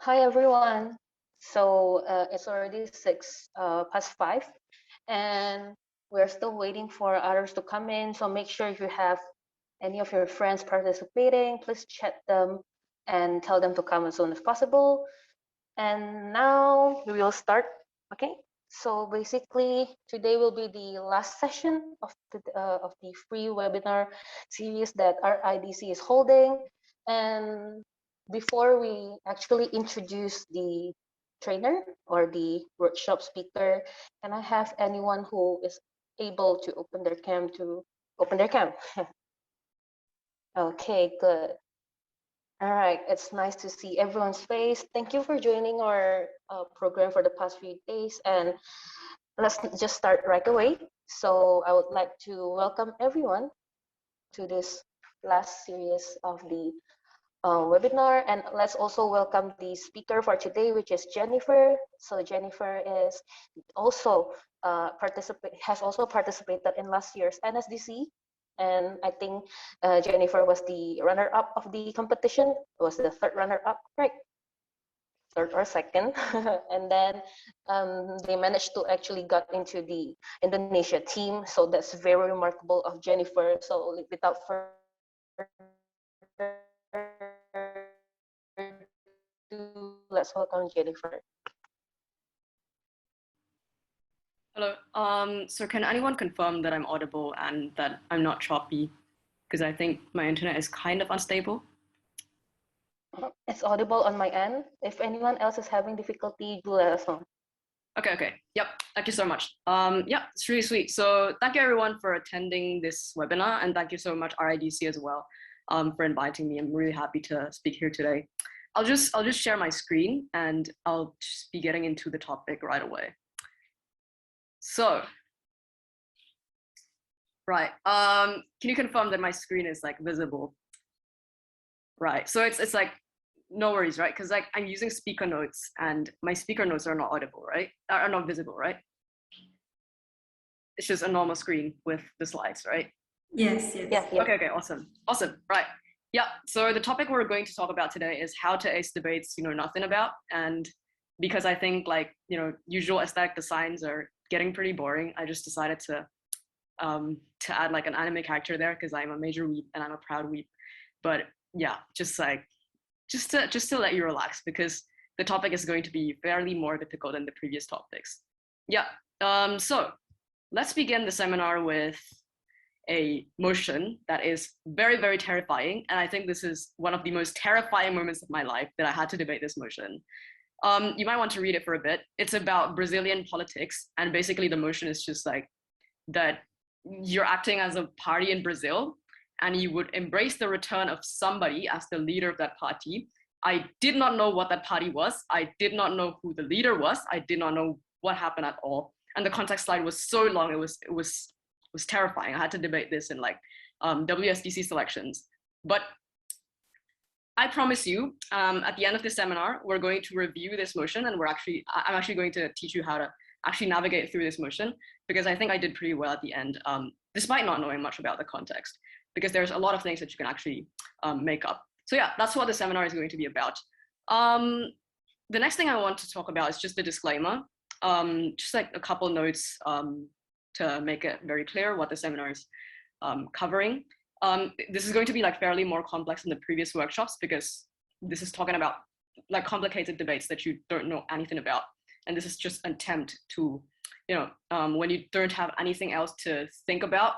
Hi everyone. So it's already 5, and we're still waiting for others to come in. So make sure if you have any of your friends participating, please chat them and tell them to come as soon as possible. And now we will start. Okay. So basically, today will be the last session of the free webinar series that our RIDC is holding. And before we actually introduce the trainer or the workshop speaker, can I have anyone who is able to open their cam to open their cam? Okay, good. All right, it's nice to see everyone's face. Thank you for joining our program for the past few days, and let's just start right away. So I would like to welcome everyone to this last series of the webinar, and let's also welcome the speaker for today, which is Jennifer. So Jennifer is also has also participated in last year's NSDC, and I think Jennifer was the runner-up of the competition. It was the third runner-up, right? Third or second, and then they managed to actually got into the Indonesia team. So that's very remarkable of Jennifer. So without further ado, let's welcome Jennifer. Hello. So can anyone confirm that I'm audible and that I'm not choppy? Because I think my internet is kind of unstable. It's audible on my end. If anyone else is having difficulty, do let us know. Okay. Yep. Thank you so much. Yeah, it's really sweet. So thank you everyone for attending this webinar, and thank you so much RIDC as well for inviting me. I'm really happy to speak here today. I'll just share my screen and I'll just be getting into the topic right away. So, right. Can you confirm that my screen is like visible? Right. So it's like no worries, right? Because like I'm using speaker notes and my speaker notes are not audible, right? Are not visible, right? It's just a normal screen with the slides, right? Yes. Yeah. Okay, awesome. Right. Yeah, so the topic we're going to talk about today is how to ace debates you know nothing about. And because I think like, usual aesthetic designs are getting pretty boring, I just decided to add like an anime character there because I'm a major weeb and I'm a proud weeb. But yeah, just to let you relax because the topic is going to be fairly more difficult than the previous topics. Yeah, so let's begin the seminar with a motion that is very, very terrifying. And I think this is one of the most terrifying moments of my life that I had to debate this motion. You might want to read it for a bit. It's about Brazilian politics. And basically the motion is just like that you're acting as a party in Brazil and you would embrace the return of somebody as the leader of that party. I did not know what that party was. I did not know who the leader was. I did not know what happened at all. And the context slide was so long, it was terrifying. I had to debate this in like WSDC selections. But I promise you, at the end of this seminar, we're going to review this motion and I'm actually going to teach you how to actually navigate through this motion because I think I did pretty well at the end, despite not knowing much about the context, because there's a lot of things that you can actually make up. So yeah, that's what the seminar is going to be about. The next thing I want to talk about is just the disclaimer, just like a couple notes to make it very clear what the seminar is covering. This is going to be like fairly more complex than the previous workshops because this is talking about like complicated debates that you don't know anything about. And this is just an attempt to, when you don't have anything else to think about,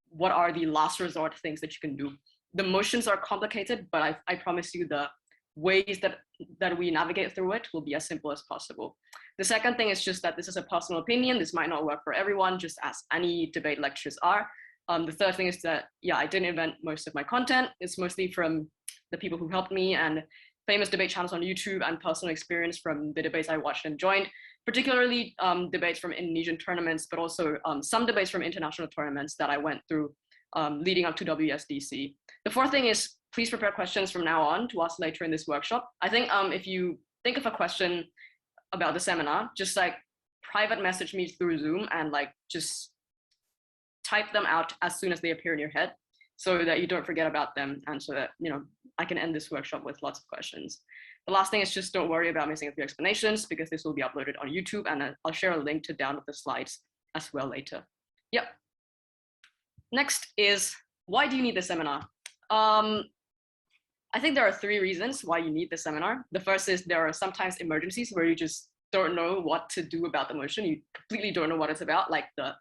what are the last resort things that you can do? The motions are complicated, but I promise you the ways that we navigate through it will be as simple as possible. The second thing is just that this is a personal opinion. This might not work for everyone, just as any debate lectures are. The third thing is that, yeah, I didn't invent most of my content. It's mostly from the people who helped me and famous debate channels on YouTube and personal experience from the debates I watched and joined, particularly debates from Indonesian tournaments, but also some debates from international tournaments that I went through leading up to WSDC. The fourth thing is please prepare questions from now on to ask later in this workshop. I think if you think of a question about the seminar, just like private message me through Zoom and like just type them out as soon as they appear in your head. so that you don't forget about them, and so that, you know, I can end this workshop with lots of questions. The last thing is just don't worry about missing a few explanations, because this will be uploaded on YouTube, and I'll share a link to download the slides as well later. Yep. Next is, why do you need the seminar? I think there are 3 reasons why you need the seminar. The first is there are sometimes emergencies where you just don't know what to do about the motion. You completely don't know what it's about, like the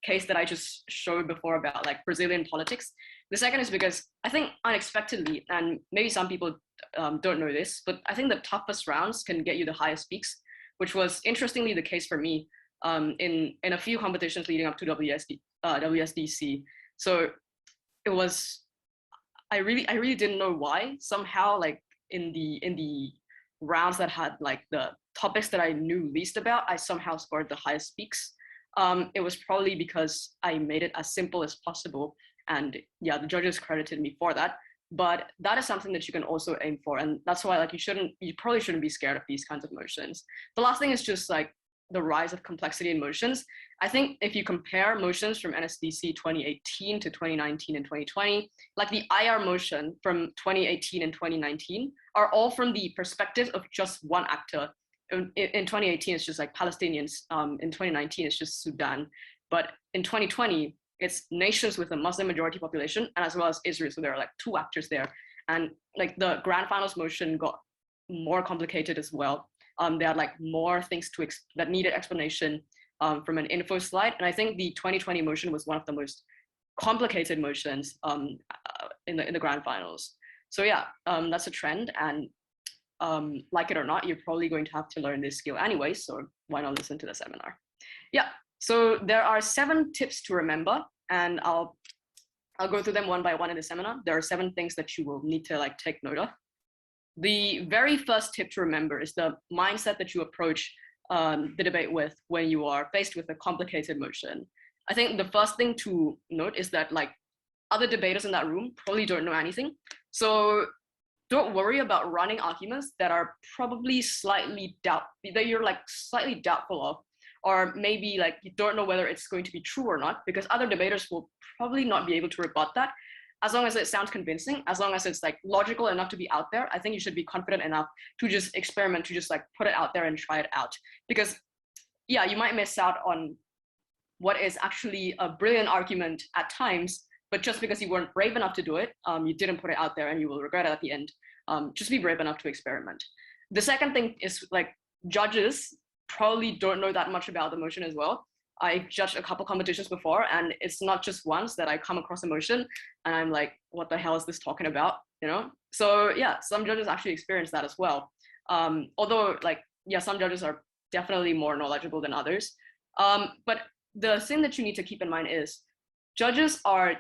case that I just showed before about like Brazilian politics. The second is because I think unexpectedly, and maybe some people don't know this, but I think the toughest rounds can get you the highest peaks, which was interestingly the case for me in a few competitions leading up to WSDC. So it was, I really didn't know why. Somehow, like in the rounds that had like the topics that I knew least about, I somehow scored the highest peaks. It was probably because I made it as simple as possible, and yeah, the judges credited me for that. But that is something that you can also aim for, and that's why like you probably shouldn't be scared of these kinds of motions. The last thing is just like the rise of complexity in motions. I think if you compare motions from NSDC 2018 to 2019 and 2020, like the IR motion from 2018 and 2019 are all from the perspective of just one actor. In 2018, it's just like Palestinians. In 2019, it's just Sudan. But in 2020, it's nations with a Muslim majority population, and as well as Israel. So there are like 2 actors there. And like the grand finals motion got more complicated as well. They had like more things that needed explanation from an info slide. And I think the 2020 motion was one of the most complicated motions in the grand finals. So yeah, that's a trend. And like it or not, you're probably going to have to learn this skill anyway. So why not listen to the seminar? Yeah, so there are 7 tips to remember, and I'll go through them one by one in the seminar. There are 7 things that you will need to like take note of. The very first tip to remember is the mindset that you approach the debate with when you are faced with a complicated motion. I think the first thing to note is that like other debaters in that room probably don't know anything. So don't worry about running arguments that are probably that you're like slightly doubtful of, or maybe like you don't know whether it's going to be true or not, because other debaters will probably not be able to rebut that. As long as it sounds convincing, as long as it's like logical enough to be out there, I think you should be confident enough to just experiment, to just like put it out there and try it out. Because yeah, you might miss out on what is actually a brilliant argument at times, but just because you weren't brave enough to do it, you didn't put it out there and you will regret it at the end. Just be brave enough to experiment. The second thing is like judges probably don't know that much about the motion as well. I judged a couple competitions before, and it's not just once that I come across a motion and I'm like, what the hell is this talking about? You know? So yeah, some judges actually experience that as well. Although like, yeah, some judges are definitely more knowledgeable than others. But the thing that you need to keep in mind is judges are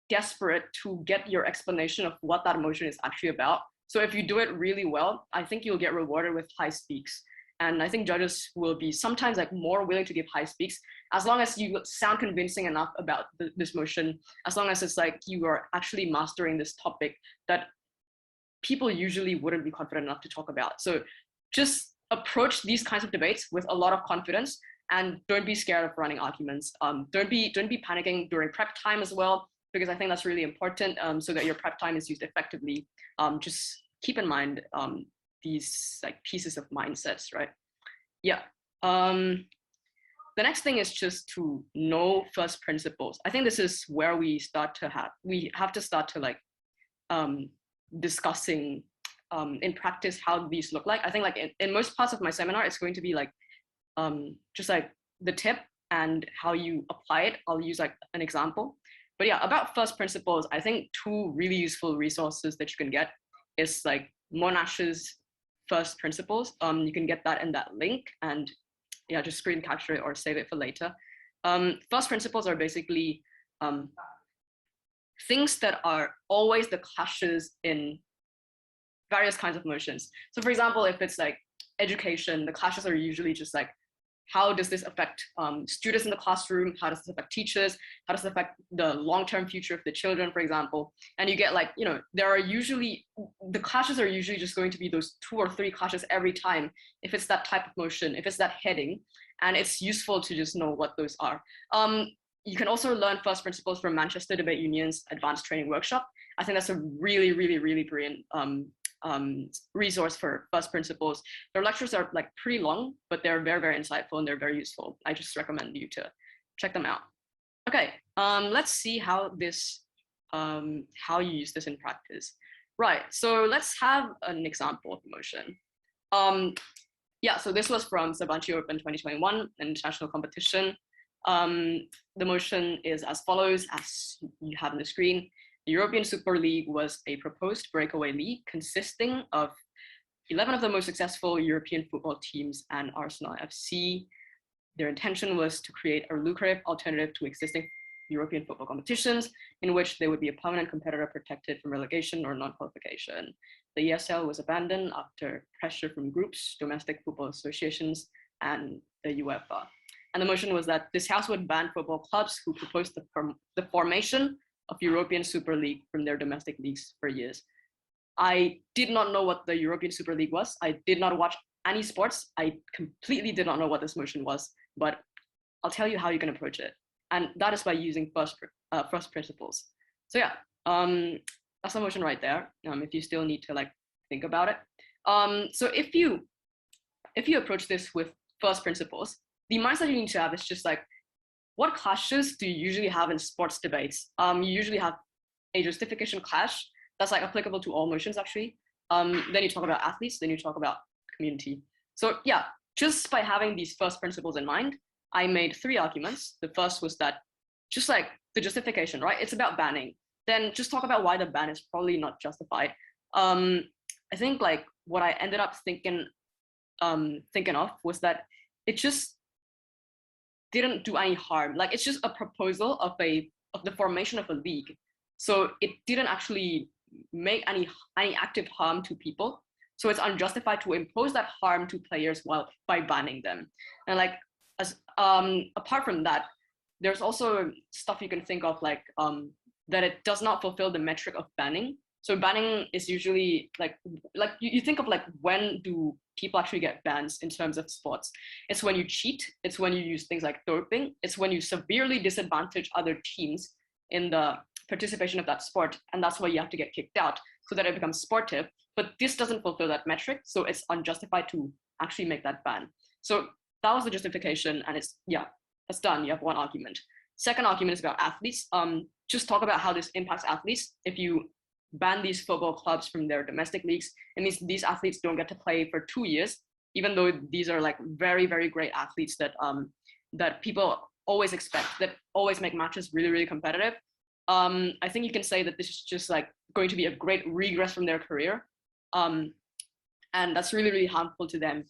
desperate to get your explanation of what that motion is actually about. So if you do it really well, I think you'll get rewarded with high speaks. And I think judges will be sometimes like more willing to give high speaks as long as you sound convincing enough about this motion, as long as it's like you are actually mastering this topic that people usually wouldn't be confident enough to talk about. So just approach these kinds of debates with a lot of confidence, and don't be scared of running arguments. Don't be panicking during prep time as well, because I think that's really important, so that your prep time is used effectively. Just keep in mind these like pieces of mindsets, right? Yeah. The next thing is just to know first principles. I think this is where we have to start to like discussing in practice how these look like. I think like in most parts of my seminar, it's going to be like just like the tip and how you apply it. I'll use like an example. But yeah, about first principles, I think 2 really useful resources that you can get is like Monash's first principles. You can get that in that link, and yeah, just screen capture it or save it for later. First principles are basically things that are always the clashes in various kinds of motions. So for example, if it's like education, the clashes are usually just like, how does this affect students in the classroom? How does this affect teachers? How does it affect the long-term future of the children, for example? And you get like, you know, the clashes are usually just going to be those 2 or 3 clashes every time, if it's that type of motion, if it's that heading, and it's useful to just know what those are. you can also learn first principles from Manchester Debate Union's advanced training workshop. I think that's a really, really, really brilliant resource for first principles. Their lectures are like pretty long, but they're very, very insightful and they're very useful. I just recommend you to check them out. Okay, let's see how this, how you use this in practice. Right, so let's have an example of the motion. Yeah, so this was from Sabanci Open 2021, an international competition. The motion is as follows, as you have on the screen. The European Super League was a proposed breakaway league consisting of 11 of the most successful European football teams and Arsenal FC. Their intention was to create a lucrative alternative to existing European football competitions in which they would be a permanent competitor protected from relegation or non-qualification. The ESL was abandoned after pressure from groups, domestic football associations, and the UEFA. And the motion was that this House would ban football clubs who proposed the formation of European Super League from their domestic leagues for years. I did not know what the European Super League was. I did not watch any sports. I completely did not know what this motion was, but I'll tell you how you can approach it. And that is by using first principles. So yeah, that's the motion right there. If you still need to like think about it. So if you approach this with first principles, the mindset you need to have is just like, what clashes do you usually have in sports debates? You usually have a justification clash that's like applicable to all motions actually. Then you talk about athletes, then you talk about community. So yeah, just by having these first principles in mind, I made 3 arguments. The first was that just like the justification, right? It's about banning. Then just talk about why the ban is probably not justified. I think like what I ended up thinking of was that it just didn't do any harm. Like it's just a proposal of the formation of a league. So it didn't actually make any active harm to people. So it's unjustified to impose that harm to players by banning them. And like apart from that, there's also stuff you can think of like that it does not fulfill the metric of banning. So banning is usually like you think of like, when do people actually get bans in terms of sports? It's when you cheat, it's when you use things like doping, it's when you severely disadvantage other teams in the participation of that sport, and that's why you have to get kicked out so that it becomes sportive. But this doesn't fulfill that metric, so it's unjustified to actually make that ban. So that was the justification, and it's done. You have 1 argument. Second argument is about athletes. Just talk about how this impacts athletes. If you ban these football clubs from their domestic leagues, it means these athletes don't get to play for 2 years, even though these are like very, very great athletes that that people always expect, that always make matches really, really competitive. I think you can say that this is just like going to be a great regress from their career. And that's really, really harmful to them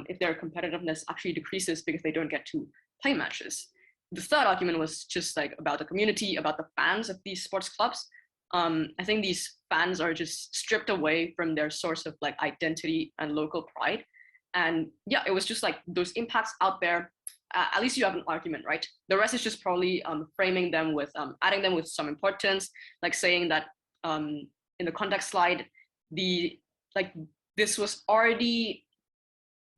if their competitiveness actually decreases because they don't get to play matches. The third argument was just like about the community, about the fans of these sports clubs. I think these fans are just stripped away from their source of like identity and local pride. And yeah, it was just like those impacts out there. At least you have an argument, right? The rest is just probably framing them with, adding them with some importance, like saying that in the context slide, this was already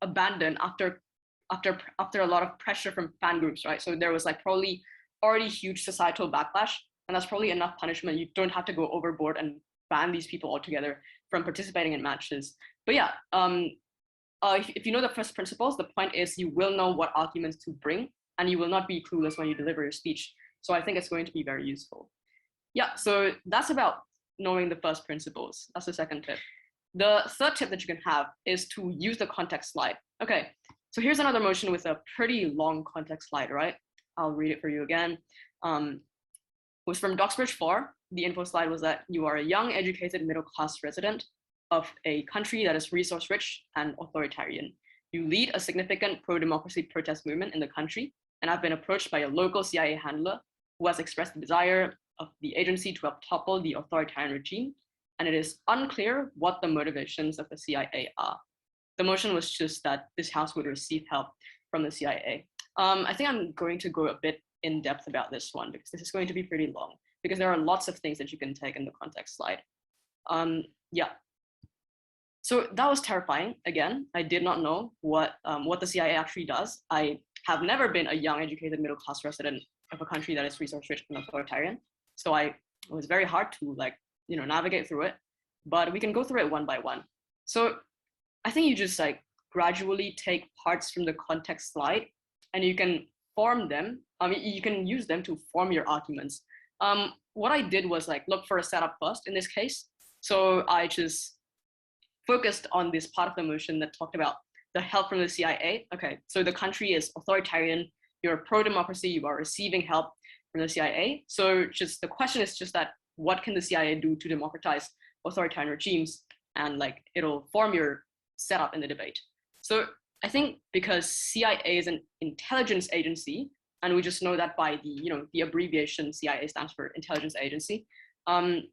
abandoned after a lot of pressure from fan groups, right? So there was like probably already huge societal backlash, and that's probably enough punishment. You don't have to go overboard and ban these people altogether from participating in matches. But yeah, if you know the first principles, the point is you will know what arguments to bring, and you will not be clueless when you deliver your speech. So I think it's going to be very useful. Yeah, so that's about knowing the first principles. That's the second tip. The third tip that you can have is to use the context slide. Okay, so here's another motion with a pretty long context slide, right? I'll read it for you again. It was from Doxbridge 4. The info slide was that you are a young, educated, middle-class resident of a country that is resource-rich and authoritarian. You lead a significant pro-democracy protest movement in the country and have been approached by a local CIA handler who has expressed the desire of the agency to topple the authoritarian regime, and it is unclear what the motivations of the CIA are. The motion was just that this House would receive help from the CIA. I think I'm going to go a bit in depth about this one because this is going to be pretty long, because there are lots of things that you can take in the context slide. Yeah. So that was terrifying. Again, I did not know what the CIA actually does. I have never been a young, educated, middle-class resident of a country that is resource rich and authoritarian. So it was very hard to like, navigate through it, but we can go through it one by one. So I think you just like gradually take parts from the context slide and you can form them. I mean, you can use them to form your arguments. What I did was like look for a setup first in this case. So I just focused on this part of the motion that talked about the help from the CIA. Okay, so the country is authoritarian, you're pro-democracy, you are receiving help from the CIA. So just the question is just that, what can the CIA do to democratize authoritarian regimes? And like, it'll form your setup in the debate. So I think because CIA is an intelligence agency, and we just know that by the abbreviation CIA stands for intelligence agency,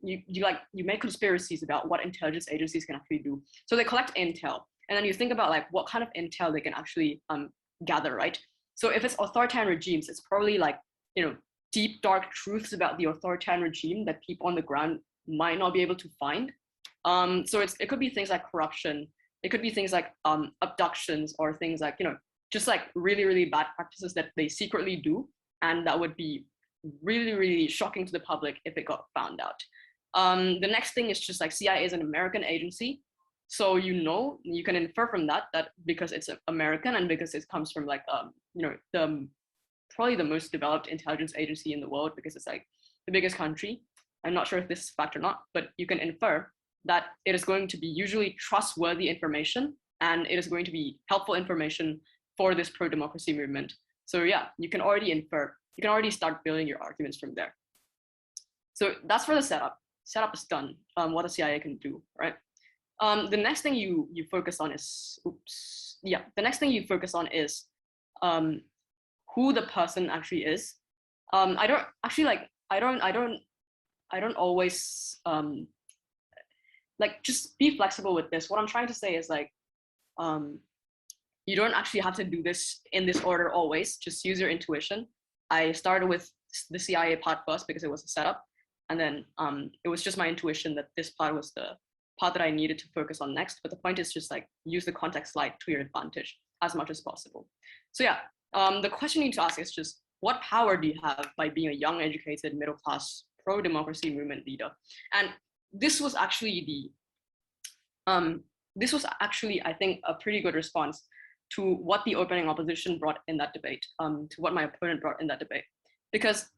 you make conspiracies about what intelligence agencies can actually do. So they collect intel, and then you think about like what kind of intel they can actually gather, right? So if it's authoritarian regimes, it's probably like deep dark truths about the authoritarian regime that people on the ground might not be able to find. So it could be things like corruption, it could be things like abductions, or things like just like really, really bad practices that they secretly do, and that would be really, really shocking to the public if it got found out. The next thing is just like CIA is an American agency. So you can infer from that because it's American and because it comes from like probably the most developed intelligence agency in the world, because it's like the biggest country. I'm not sure if this is a fact or not, but you can infer that it is going to be usually trustworthy information, and it is going to be helpful information for this pro-democracy movement. So yeah, you can already infer, you can already start building your arguments from there. So that's for the setup. Setup is done, what the CIA can do, right? The next thing you focus on is, the next thing you focus on is who the person actually is. I don't always like, just be flexible with this. What I'm trying to say is like, you don't actually have to do this in this order always. Just use your intuition. I started with the CIA part first because it was a setup, and then it was just my intuition that this part was the part that I needed to focus on next. But the point is just like use the context slide to your advantage as much as possible. So yeah, the question you need to ask is just, what power do you have by being a young, educated, middle-class, pro-democracy movement leader? And this was actually I think a pretty good response to what the opening opposition brought in that debate, to what my opponent brought in that debate. Because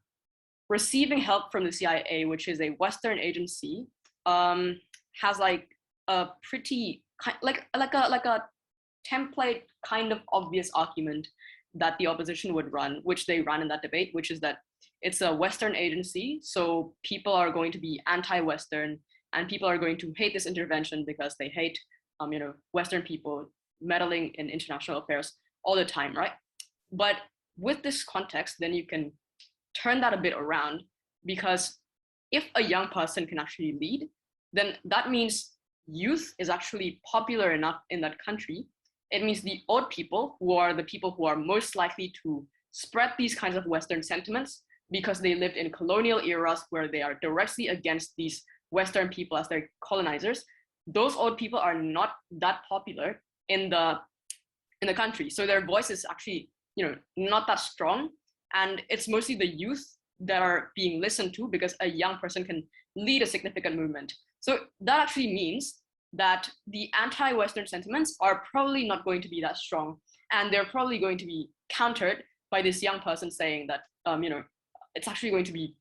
receiving help from the CIA, which is a Western agency, has like a pretty like a template kind of obvious argument that the opposition would run, which they ran in that debate, which is that it's a Western agency, so people are going to be anti-Western, and people are going to hate this intervention because they hate Western people meddling in international affairs all the time, right? But with this context, then you can turn that a bit around, because if a young person can actually lead, then that means youth is actually popular enough in that country. It means the old people, who are the people who are most likely to spread these kinds of Western sentiments because they lived in colonial eras where they are directly against these Western people as their colonizers, those old people are not that popular in the country. So their voice is actually not that strong, and it's mostly the youth that are being listened to, because a young person can lead a significant movement. So that actually means that the anti-Western sentiments are probably not going to be that strong, and they're probably going to be countered by this young person saying that it's actually going to be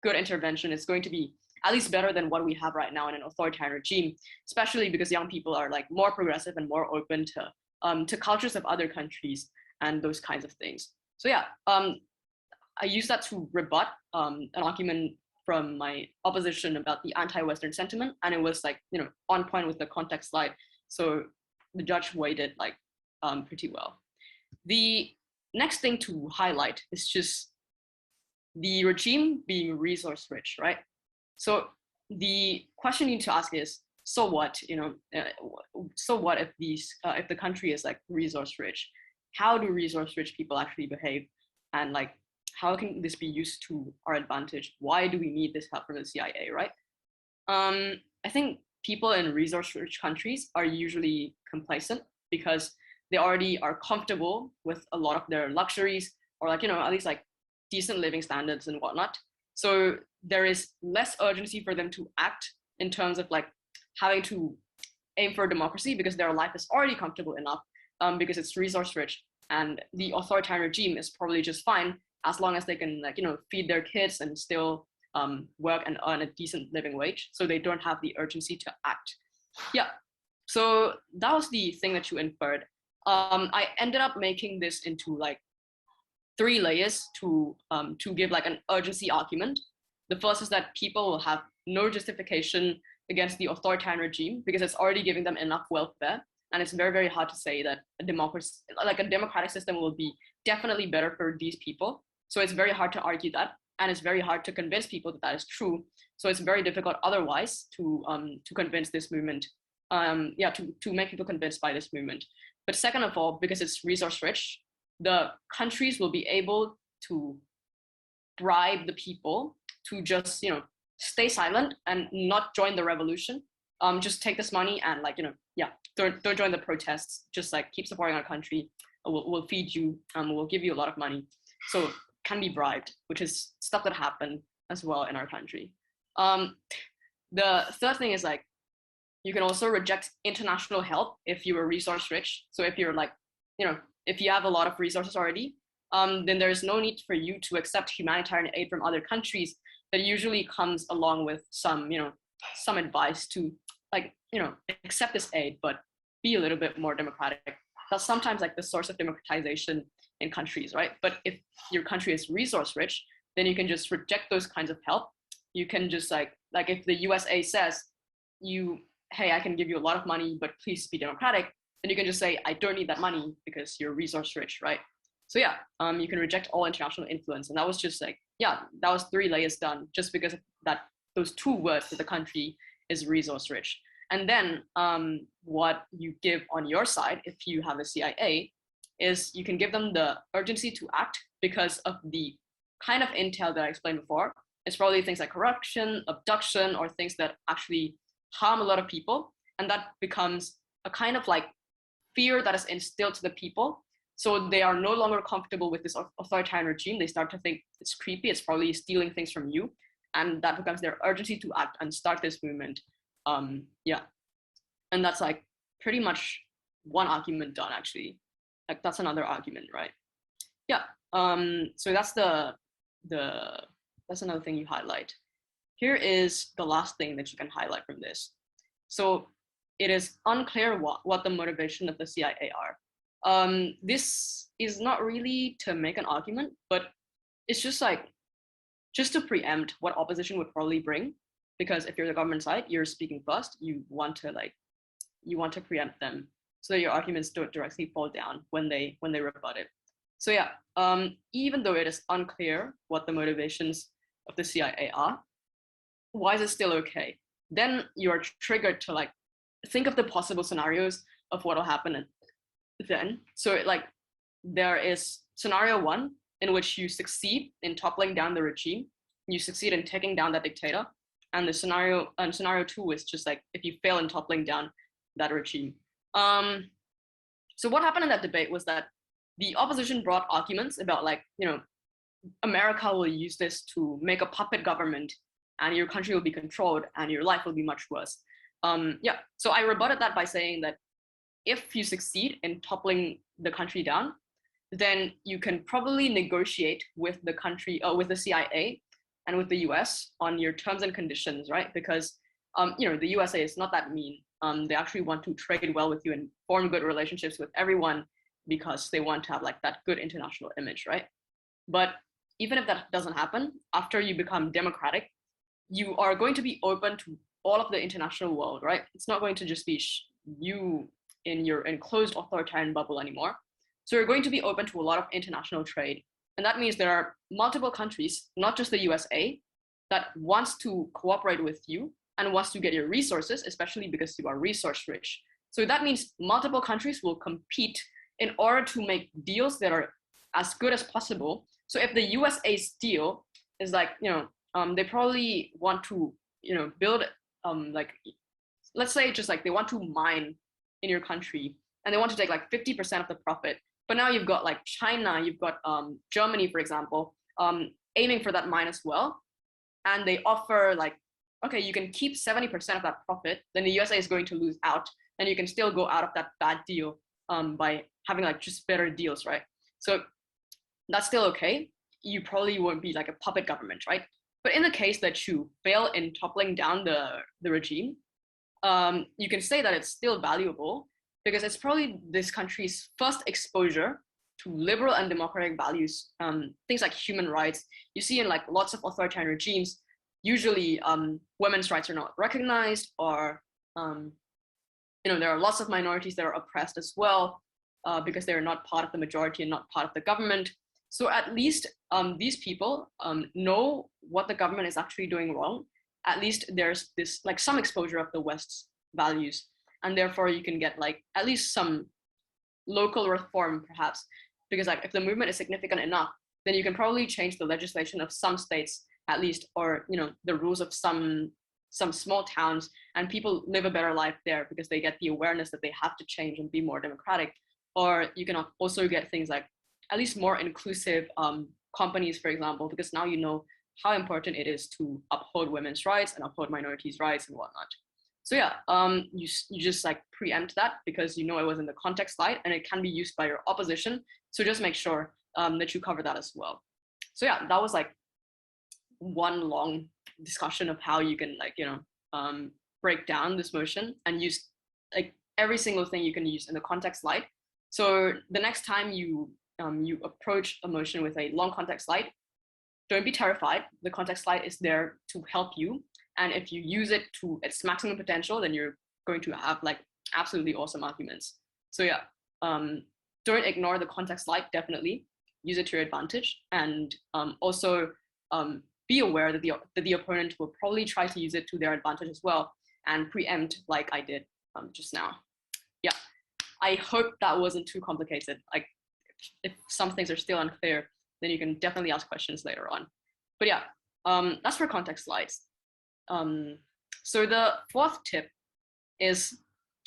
good intervention. It's going to be at least better than what we have right now in an authoritarian regime, especially because young people are like more progressive and more open to cultures of other countries and those kinds of things. So yeah, I use that to rebut an argument from my opposition about the anti-Western sentiment, and it was like on point with the context slide. So the judge weighed it like pretty well. The next thing to highlight is just the regime being resource rich, right? So the question you need to ask is, so what? So what if if the country is like resource rich? How do resource rich people actually behave? And like, how can this be used to our advantage? Why do we need this help from the CIA, right? I think people in resource rich countries are usually complacent because they already are comfortable with a lot of their luxuries, or like, at least like decent living standards and whatnot. So there is less urgency for them to act in terms of like having to aim for democracy because their life is already comfortable enough, because it's resource rich, and the authoritarian regime is probably just fine as long as they can, like, feed their kids and still work and earn a decent living wage. So they don't have the urgency to act. Yeah. So that was the thing that you inferred. I ended up making this into like 3 layers to give like an urgency argument. The first is that people will have no justification against the authoritarian regime because it's already giving them enough welfare. And it's very, very hard to say that a democracy, like a democratic system, will be definitely better for these people. So it's very hard to argue that, and it's very hard to convince people that that is true. So it's very difficult otherwise to convince this movement, to make people convinced by this movement. But second of all, because it's resource rich, the countries will be able to bribe the people to just, stay silent and not join the revolution. Just take this money and don't join the protests. Just like keep supporting our country. We'll feed you. We'll give you a lot of money. So can be bribed, which is stuff that happened as well in our country. The third thing is like, you can also reject international help if you are resource rich. So if you're like, if you have a lot of resources already, then there's no need for you to accept humanitarian aid from other countries. That usually comes along with some, some advice to like, accept this aid, but be a little bit more democratic. That's sometimes like the source of democratization in countries, right? But if your country is resource rich, then you can just reject those kinds of help. You can just like if the USA says hey, I can give you a lot of money, but please be democratic, then you can just say, I don't need that money because you're resource rich, right? So yeah, you can reject all international influence. And that was just like, that was 3 layers done just because of that, those 2 words that the country is resource rich. And then what you give on your side, if you have a CIA, is you can give them the urgency to act because of the kind of intel that I explained before. It's probably things like corruption, abduction, or things that actually harm a lot of people. And that becomes a kind of like fear that is instilled to the people. So they are no longer comfortable with this authoritarian regime. They start to think it's creepy, it's probably stealing things from you. And that becomes their urgency to act and start this movement. And that's like pretty much one argument done, actually. Like that's another argument, right? Yeah. So that's that's another thing you highlight. Here is the last thing that you can highlight from this. So it is unclear what the motivation of the CIA are. This is not really to make an argument, but it's just like, just to preempt what opposition would probably bring. Because if you're the government side, you're speaking first, you want to preempt them so that your arguments don't directly fall down when they rebut it. So yeah, even though it is unclear what the motivations of the CIA are, why is it still okay? Then you're triggered to like think of the possible scenarios of what will happen then. So like there is scenario 1 in which you succeed in toppling down the regime, you succeed in taking down that dictator, and the scenario 2 is just like if you fail in toppling down that regime. So what happened in that debate was that the opposition brought arguments about like, America will use this to make a puppet government and your country will be controlled and your life will be much worse. So I rebutted that by saying that if you succeed in toppling the country down, then you can probably negotiate with the country, with the CIA and with the US on your terms and conditions, right? Because, the USA is not that mean. They actually want to trade well with you and form good relationships with everyone because they want to have like that good international image, right? But even if that doesn't happen, after you become democratic, you are going to be open to all of the international world, right? It's not going to just be you in your enclosed authoritarian bubble anymore. So you're going to be open to a lot of international trade. And that means there are multiple countries, not just the USA, that wants to cooperate with you and wants to get your resources, especially because you are resource rich. So that means multiple countries will compete in order to make deals that are as good as possible. So if the USA's deal is like, they probably want to, build, like, let's say just like they want to mine in your country and they want to take like 50% of the profit. But now you've got like China, you've got Germany, for example, aiming for that mine as well. And they offer like, okay, you can keep 70% of that profit, then the USA is going to lose out, and you can still go out of that bad deal by having like just better deals, right? So that's still okay. You probably won't be like a puppet government, right? But in the case that you fail in toppling down the regime, you can say that it's still valuable because it's probably this country's first exposure to liberal and democratic values, things like human rights. You see in like lots of authoritarian regimes, usually women's rights are not recognized, or there are lots of minorities that are oppressed as well because they're not part of the majority and not part of the government. So at least these people know what the government is actually doing wrong. At least there's this like some exposure of the West's values, and therefore you can get like at least some local reform perhaps, because like if the movement is significant enough, then you can probably change the legislation of some states at least, or the rules of some small towns, and people live a better life there because they get the awareness that they have to change and be more democratic. Or you can also get things like at least more inclusive companies, for example, because now you know how important it is to uphold women's rights and uphold minorities' rights and whatnot. So yeah, you just like preempt that because you know it was in the context slide and it can be used by your opposition. So just make sure that you cover that as well. So yeah, that was like one long discussion of how you can like break down this motion and use like every single thing you can use in the context slide. So the next time you approach a motion with a long context slide, don't be terrified. The context slide is there to help you. And if you use it to its maximum potential, then you're going to have like absolutely awesome arguments. So yeah, don't ignore the context slide, definitely. Use it to your advantage. And also be aware that the opponent will probably try to use it to their advantage as well and preempt like I did just now. Yeah, I hope that wasn't too complicated. Like if some things are still unclear, then you can definitely ask questions later on. But yeah, that's for context slides. So the fourth tip is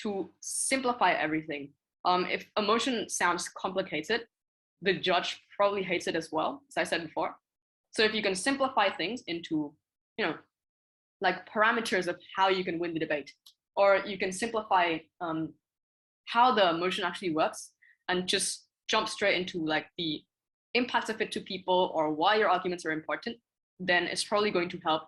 to simplify everything. If a motion sounds complicated, the judge probably hates it as well, as I said before. So if you can simplify things into, like parameters of how you can win the debate, or you can simplify how the motion actually works and just jump straight into like the impacts of it to people or why your arguments are important, then it's probably going to help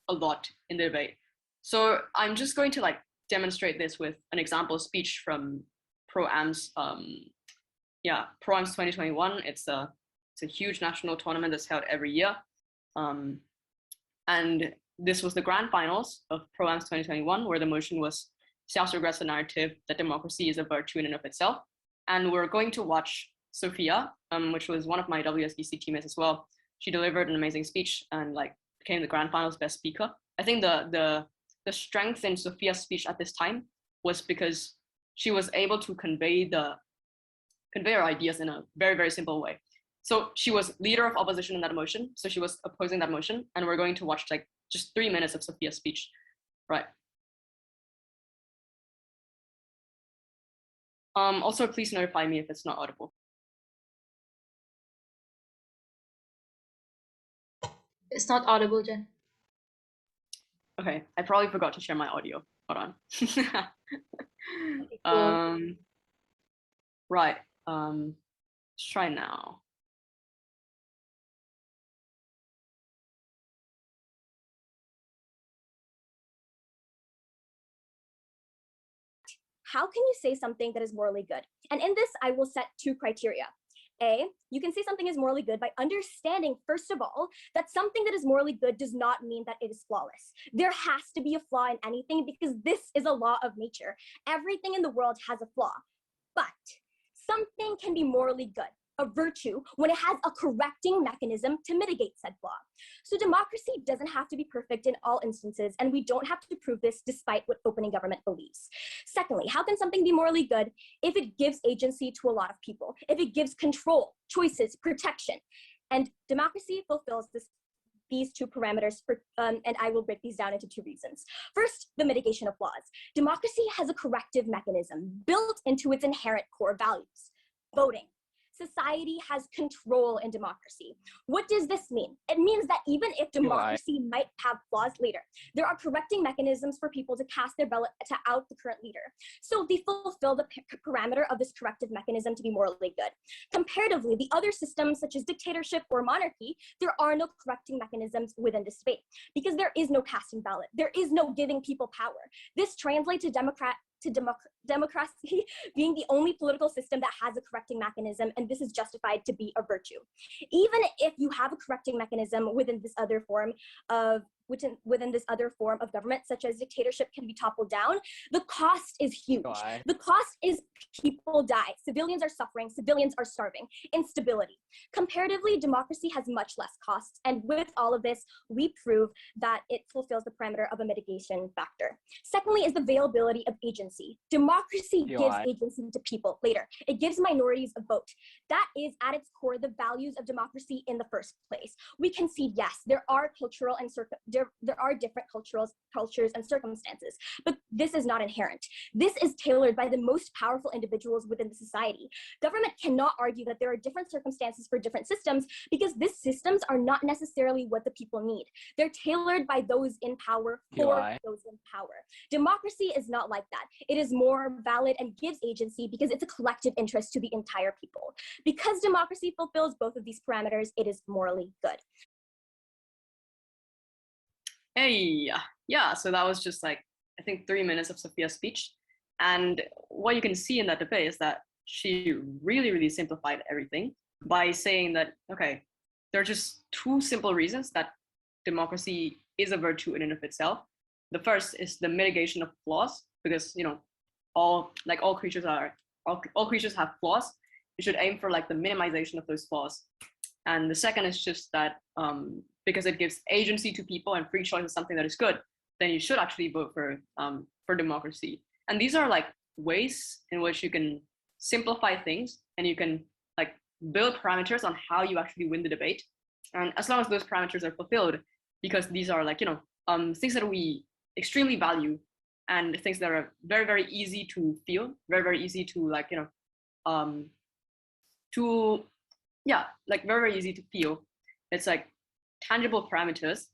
a lot in the debate. So I'm just going to like demonstrate this with an example speech from Pro-Am's, Pro-Am's 2021. It's a huge national tournament that's held every year. And this was the grand finals of Pro-Am's 2021, where the motion was self-regrets the narrative that democracy is a virtue in and of itself. And we're going to watch Sophia, which was one of my WSBC teammates as well. She delivered an amazing speech and like became the grand finals best speaker. I think the strength in Sophia's speech at this time was because she was able to convey her ideas in a very, very simple way. So she was leader of opposition in that motion. So she was opposing that motion. And we're going to watch like just 3 minutes of Sophia's speech, right? Also, please notify me if it's not audible. It's not audible, Jen. Okay, I probably forgot to share my audio. Hold on. Okay, cool. Right. Let's try now. How can you say something that is morally good? And in this, I will set 2 criteria. A, you can say something is morally good by understanding, first of all, that something that is morally good does not mean that it is flawless. There has to be a flaw in anything because this is a law of nature. Everything in the world has a flaw, but something can be morally good, a virtue, when it has a correcting mechanism to mitigate said flaw. So democracy doesn't have to be perfect in all instances, and we don't have to prove this despite what opening government believes. Secondly, how can something be morally good if it gives agency to a lot of people, if it gives control, choices, protection? And democracy fulfills these 2 parameters, and I will break these down into 2 reasons. First, the mitigation of flaws. Democracy has a corrective mechanism built into its inherent core values. Voting. Society has control in democracy. What does this mean? It means that even if democracy might have flaws later, there are correcting mechanisms for people to cast their ballot to out the current leader. So they fulfill the parameter of this corrective mechanism to be morally good. Comparatively, the other systems such as dictatorship or monarchy, there are no correcting mechanisms within this debate because there is no casting ballot. There is no giving people power. This translates to democracy being the only political system that has a correcting mechanism, and this is justified to be a virtue. Even if you have a correcting mechanism within this other form of government, such as dictatorship can be toppled down, the cost is huge. The cost is people die, civilians are suffering, civilians are starving, instability. Comparatively, democracy has much less costs, and with all of this, we prove that it fulfills the parameter of a mitigation factor. Secondly is the availability of agency. Democracy gives agency to people later. It gives minorities a vote. That is at its core the values of democracy in the first place. We concede, yes, there are cultural and there are different cultures and circumstances, but this is not inherent. This is tailored by the most powerful individuals within the society. Government cannot argue that there are different circumstances for different systems because these systems are not necessarily what the people need. They're tailored by those in power for those in power. Democracy is not like that. It is more valid and gives agency because it's a collective interest to the entire people. Because democracy fulfills both of these parameters, it is morally good. Hey, yeah, so that was just like, I think 3 minutes of Sophia's speech. And what you can see in that debate is that she really, really simplified everything by saying that, okay, there are just two simple reasons that democracy is a virtue in and of itself. The first is the mitigation of flaws, because, you know, all creatures have flaws. You should aim for like the minimization of those flaws. And the second is just that because it gives agency to people and free choice is something that is good, then you should actually vote for democracy. And these are like ways in which you can simplify things and you can like build parameters on how you actually win the debate. And as long as those parameters are fulfilled, because these are like, you know, things that we extremely value and things that are very, very easy to feel, very, very easy to like, you know, very, very easy to feel. It's like tangible parameters.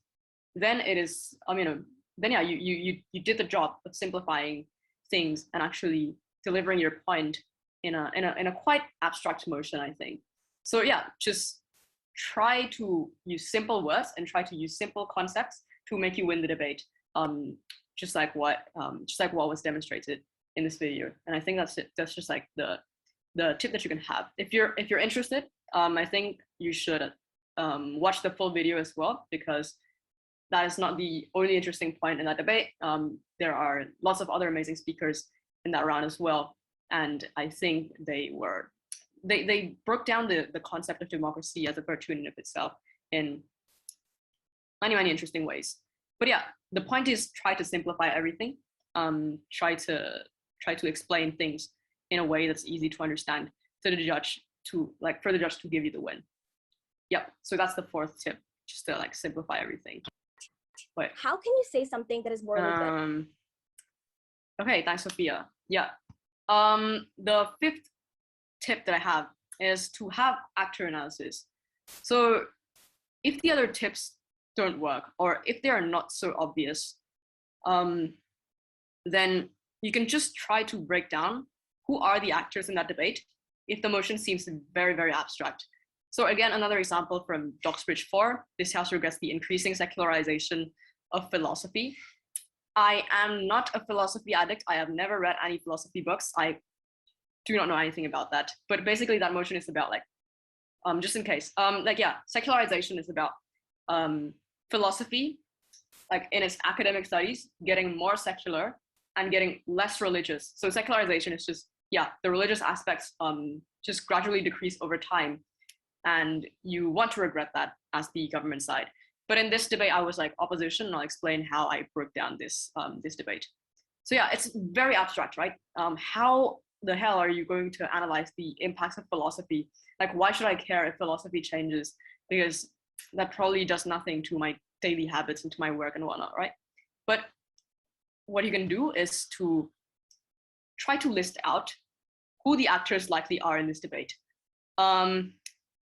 Then it is, you know, then yeah, you did the job of simplifying things and actually delivering your point in a quite abstract motion, I think. So yeah, just try to use simple words and try to use simple concepts to make you win the debate. Just like what was demonstrated in this video. And I think that's it. That's just like the tip that you can have. If you're interested, I think you should watch the full video as well, because that is not the only interesting point in that debate. There are lots of other amazing speakers in that round as well. And I think they broke down the concept of democracy as a virtue in and of itself in many, many interesting ways. But yeah, the point is try to simplify everything. Try to explain things in a way that's easy to understand to the judge for the judge to give you the win. Yep. So that's the fourth tip, just to like simplify everything. Wait. How can you say something that is morally good? Okay, thanks, Sophia. Yeah. The fifth tip that I have is to have actor analysis. So if the other tips don't work, or if they are not so obvious, then you can just try to break down who are the actors in that debate if the motion seems very, very abstract. So again, another example from Doxbridge 4, this house regrets the increasing secularization of philosophy. I am not a philosophy addict. I have never read any philosophy books. I do not know anything about that. But basically that motion is about like, just in case, secularization is about philosophy, like in its academic studies, getting more secular and getting less religious. So secularization is just, the religious aspects just gradually decrease over time. And you want to regret that as the government side. But in this debate, I was like opposition, and I'll explain how I broke down this debate. So yeah, it's very abstract, right? How the hell are you going to analyze the impacts of philosophy? Like, why should I care if philosophy changes? Because that probably does nothing to my daily habits and to my work and whatnot, right? But what you can do is to try to list out who the actors likely are in this debate.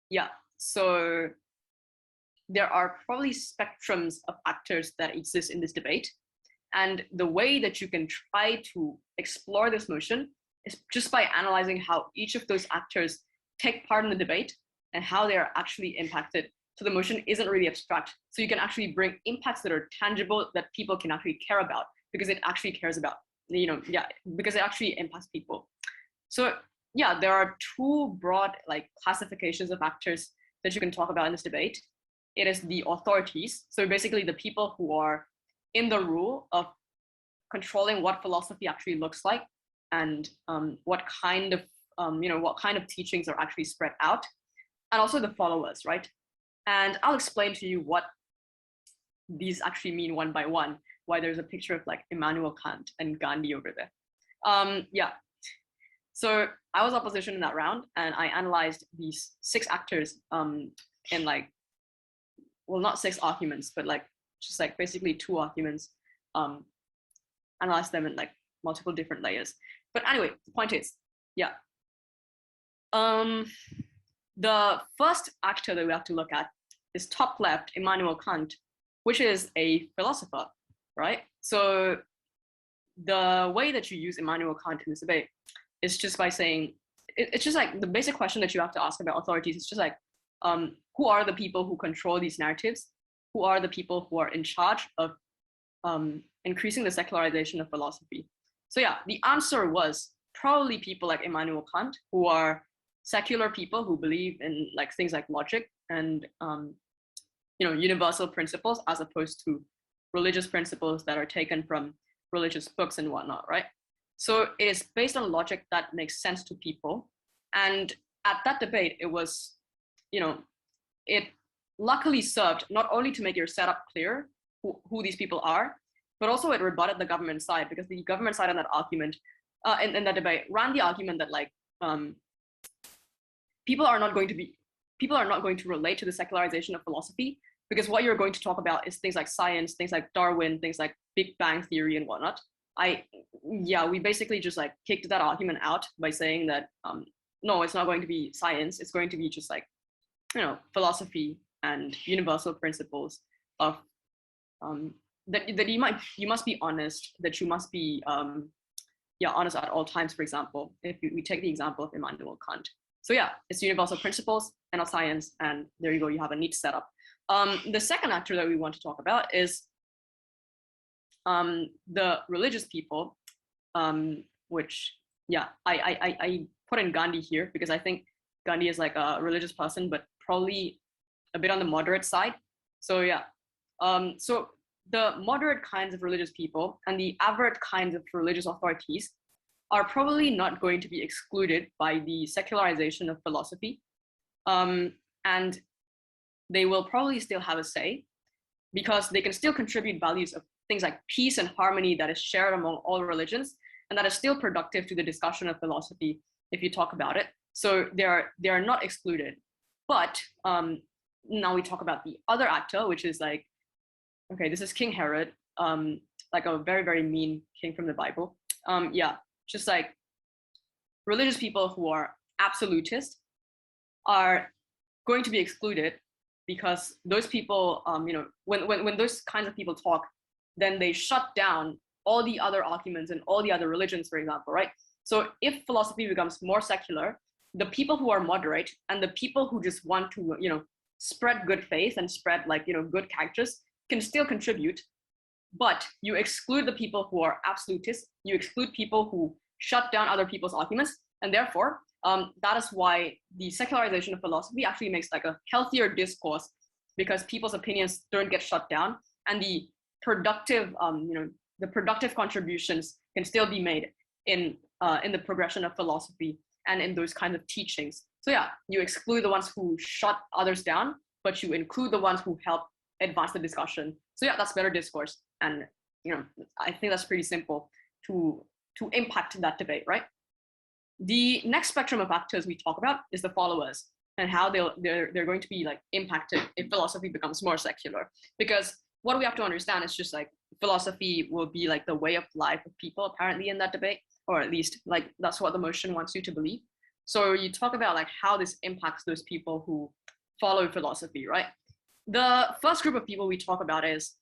Yeah, so there are probably spectrums of actors that exist in this debate. And the way that you can try to explore this motion is just by analyzing how each of those actors take part in the debate and how they are actually impacted. So the motion isn't really abstract. So you can actually bring impacts that are tangible that people can actually care about because it actually cares about, because it actually impacts people. So yeah, there are two broad classifications of actors that you can talk about in this debate. It is the authorities. So basically the people who are in the role of controlling what philosophy actually looks like and what kind of teachings are actually spread out, and also the followers, right? And I'll explain to you what these actually mean one by one, why there's a picture of Immanuel Kant and Gandhi over there. Yeah, so I was opposition in that round, and I analyzed these 6 actors in well, not 6 arguments, but just basically 2 arguments, analyze them in multiple different layers. But anyway, the point is, yeah. The first actor that we have to look at is top left, Immanuel Kant, which is a philosopher, right? So the way that you use Immanuel Kant in this debate is just by saying, it's just the basic question that you have to ask about authorities. It's just who are the people who control these narratives? Who are the people who are in charge of increasing the secularization of philosophy? So yeah, the answer was probably people like Immanuel Kant, who are secular people who believe in things like logic and universal principles, as opposed to religious principles that are taken from religious books and whatnot, right? So it is based on logic that makes sense to people. And at that debate, it was, it luckily served not only to make your setup clear, who these people are, but also it rebutted the government side, because the government side on that argument, in that debate, ran the argument that people are not going to relate to the secularization of philosophy, because what you're going to talk about is things like science, things like Darwin, things like Big Bang Theory and whatnot. We basically just kicked that argument out by saying that no, it's not going to be science. It's going to be just philosophy and universal principles of that you must be honest, that you must be honest at all times. For example, if we take the example of Immanuel Kant. So yeah, it's universal principles and not science, and there you go, you have a neat setup. The second actor that we want to talk about is the religious people, which I put in Gandhi here because I think Gandhi is a religious person, but probably a bit on the moderate side. So yeah, so the moderate kinds of religious people and the average kinds of religious authorities are probably not going to be excluded by the secularization of philosophy. And they will probably still have a say, because they can still contribute values of things like peace and harmony that is shared among all religions, and that is still productive to the discussion of philosophy if you talk about it. So they are not excluded. But now we talk about the other actor, which is okay, this is King Herod, a very, very mean king from the Bible. Just religious people who are absolutist are going to be excluded, because those people, when those kinds of people talk, then they shut down all the other arguments and all the other religions, for example, right? So if philosophy becomes more secular, the people who are moderate and the people who just want to, spread good faith and spread good characters can still contribute, but you exclude the people who are absolutists, you exclude people who shut down other people's arguments, and therefore, that is why the secularization of philosophy actually makes a healthier discourse, because people's opinions don't get shut down, and the productive, the productive contributions can still be made in the progression of philosophy and in those kinds of teachings. So yeah, you exclude the ones who shut others down, but you include the ones who help advance the discussion. So yeah, that's better discourse, and I think that's pretty simple to impact that debate, right? The next spectrum of actors we talk about is the followers, and how they're going to be impacted if philosophy becomes more secular. Because what we have to understand is just philosophy will be the way of life of people apparently in that debate, or at least that's what the motion wants you to believe. So you talk about like how this impacts those people who follow philosophy, right? The first group of people we talk about is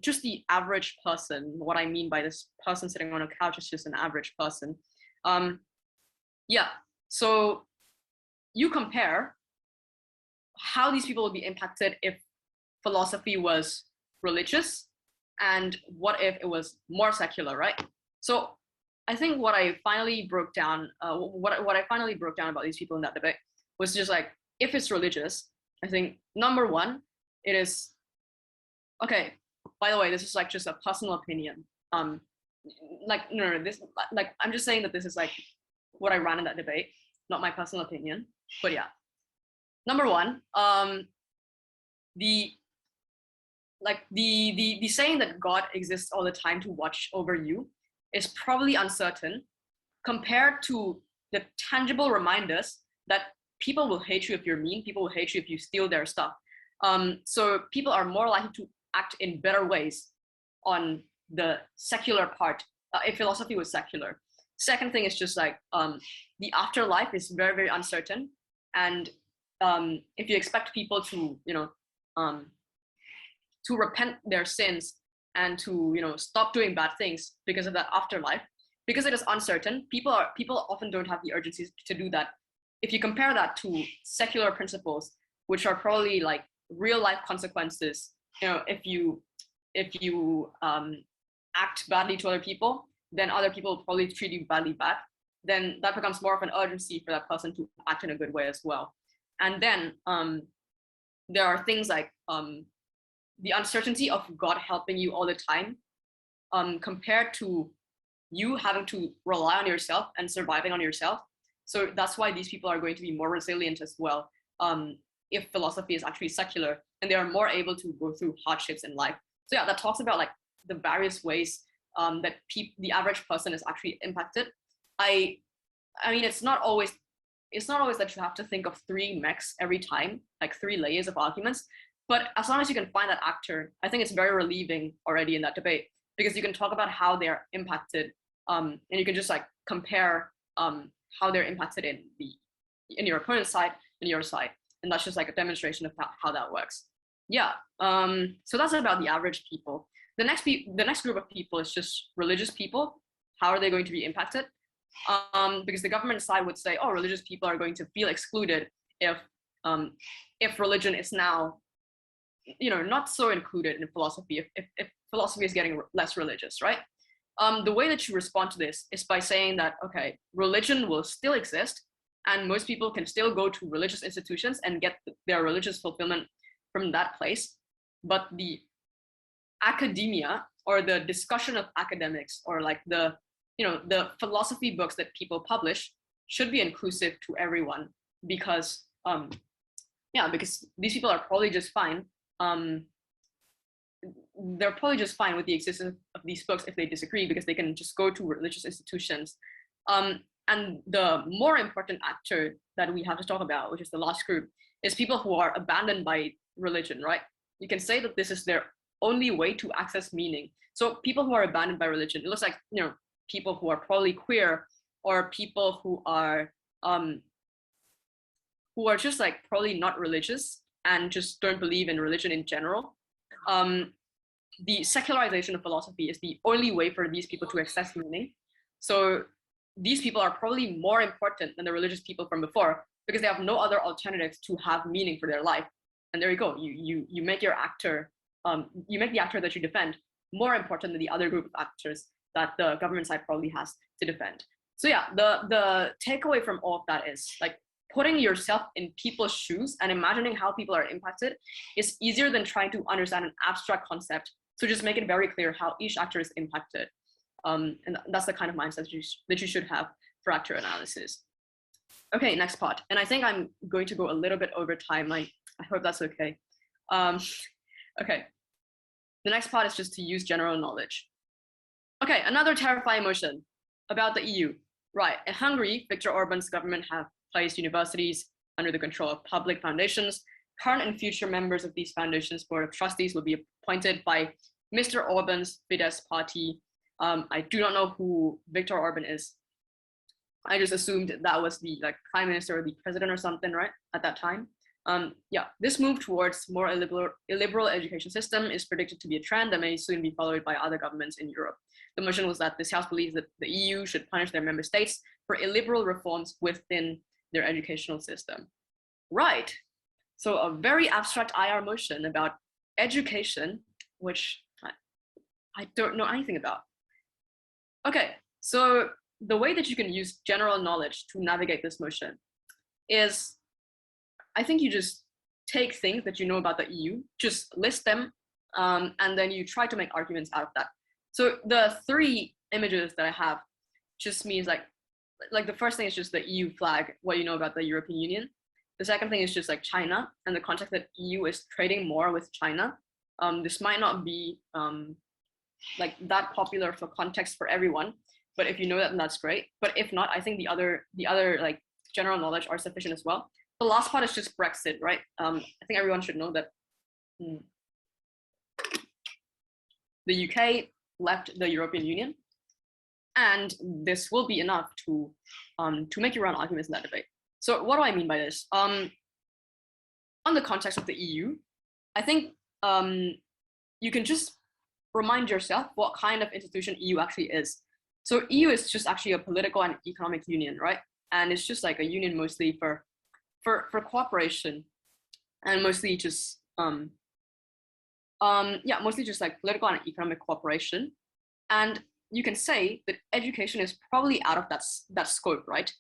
just the average person. What I mean by this person sitting on a couch is just an average person. Yeah, so you compare how these people would be impacted if philosophy was religious and what if it was more secular, right? So I think what I finally broke down, what I finally broke down about these people in that debate was just like, if it's religious, I think number one, it is, okay, by the way, this is like just a personal opinion. Like, no, this, like, I'm just saying that this is like what I ran in that debate, not my personal opinion, but yeah. Number one, the saying that God exists all the time to watch over you is probably uncertain compared to the tangible reminders that people will hate you if you're mean, people will hate you if you steal their stuff. So people are more likely to act in better ways on the secular part, if philosophy was secular. Second thing is just like the afterlife is very, very uncertain. And if you expect people to, you know, to repent their sins and to, you know, stop doing bad things because of that afterlife, because it is uncertain, people often don't have the urgency to do that. If you compare that to secular principles, which are probably like real life consequences, you know, if you act badly to other people, then other people will probably treat you badly back. Then that becomes more of an urgency for that person to act in a good way as well. And then there are things like the uncertainty of God helping you all the time, compared to you having to rely on yourself and surviving on yourself. So that's why these people are going to be more resilient as well, if philosophy is actually secular, and they are more able to go through hardships in life. So yeah, that talks about like the various ways that the average person is actually impacted. I mean, it's not always that you have to think of three mechs every time, like three layers of arguments. But as long as you can find that actor, I think it's very relieving already in that debate, because you can talk about how they're impacted, and you can just like compare how they're impacted in your opponent's side and your side, and that's just like a demonstration of how that works. Yeah. So that's about the average people. The next group of people is just religious people. How are they going to be impacted? Because the government side would say, oh, religious people are going to feel excluded if religion is now, you know, not so included in philosophy, if philosophy is getting less religious, right? The way that you respond to this is by saying that, okay, religion will still exist and most people can still go to religious institutions and get their religious fulfillment from that place, but the academia or the discussion of academics or like the, you know, the philosophy books that people publish should be inclusive to everyone, because yeah, because these people are probably just fine. They're probably just fine with the existence of these books if they disagree, because they can just go to religious institutions. And the more important actor that we have to talk about, which is the last group, is people who are abandoned by religion, right? You can say that this is their only way to access meaning. So people who are abandoned by religion, it looks like, you know, people who are probably queer, or people who are just like probably not religious and just don't believe in religion in general. The secularization of philosophy is the only way for these people to access meaning. So these people are probably more important than the religious people from before, because they have no other alternatives to have meaning for their life. And there you go. You make your actor, you make the actor that you defend more important than the other group of actors that the government side probably has to defend. So yeah, the takeaway from all of that is like, putting yourself in people's shoes and imagining how people are impacted is easier than trying to understand an abstract concept. So just make it very clear how each actor is impacted. And that's the kind of mindset that you should have for actor analysis. Okay, next part. And I think I'm going to go a little bit over time. I hope that's okay. Okay, the next part is just to use general knowledge. Okay, another terrifying motion about the EU. Right, in Hungary, Viktor Orban's government have placed universities under the control of public foundations. Current and future members of these foundations' board of trustees will be appointed by Mr. Orban's Fidesz party. I do not know who Viktor Orban is. I just assumed that was the like prime minister or the president or something, right, at that time. Yeah, this move towards more illiberal education system is predicted to be a trend that may soon be followed by other governments in Europe. The motion was that this House believes that the EU should punish their member states for illiberal reforms within their educational system. Right. So a very abstract IR motion about education, which I don't know anything about. Okay, so the way that you can use general knowledge to navigate this motion is, I think you just take things that you know about the EU, just list them, and then you try to make arguments out of that. So the 3 images that I have just means like the first thing is just the EU flag, what you know about the European Union. The second thing is just like China and the context that EU is trading more with China. This might not be like that popular for context for everyone, but if you know that, then that's great. But if not, I think the other like general knowledge are sufficient as well. The last part is just Brexit, right? I think everyone should know that the UK left the European Union, and this will be enough to make your own arguments in that debate. So what do I mean by this? On the context of the EU, I think you can just remind yourself what kind of institution EU actually is. So EU is just actually a political and economic union, right? And it's just like a union mostly for cooperation, and mostly just mostly just like political and economic cooperation. And you can say that education is probably out of that scope, right?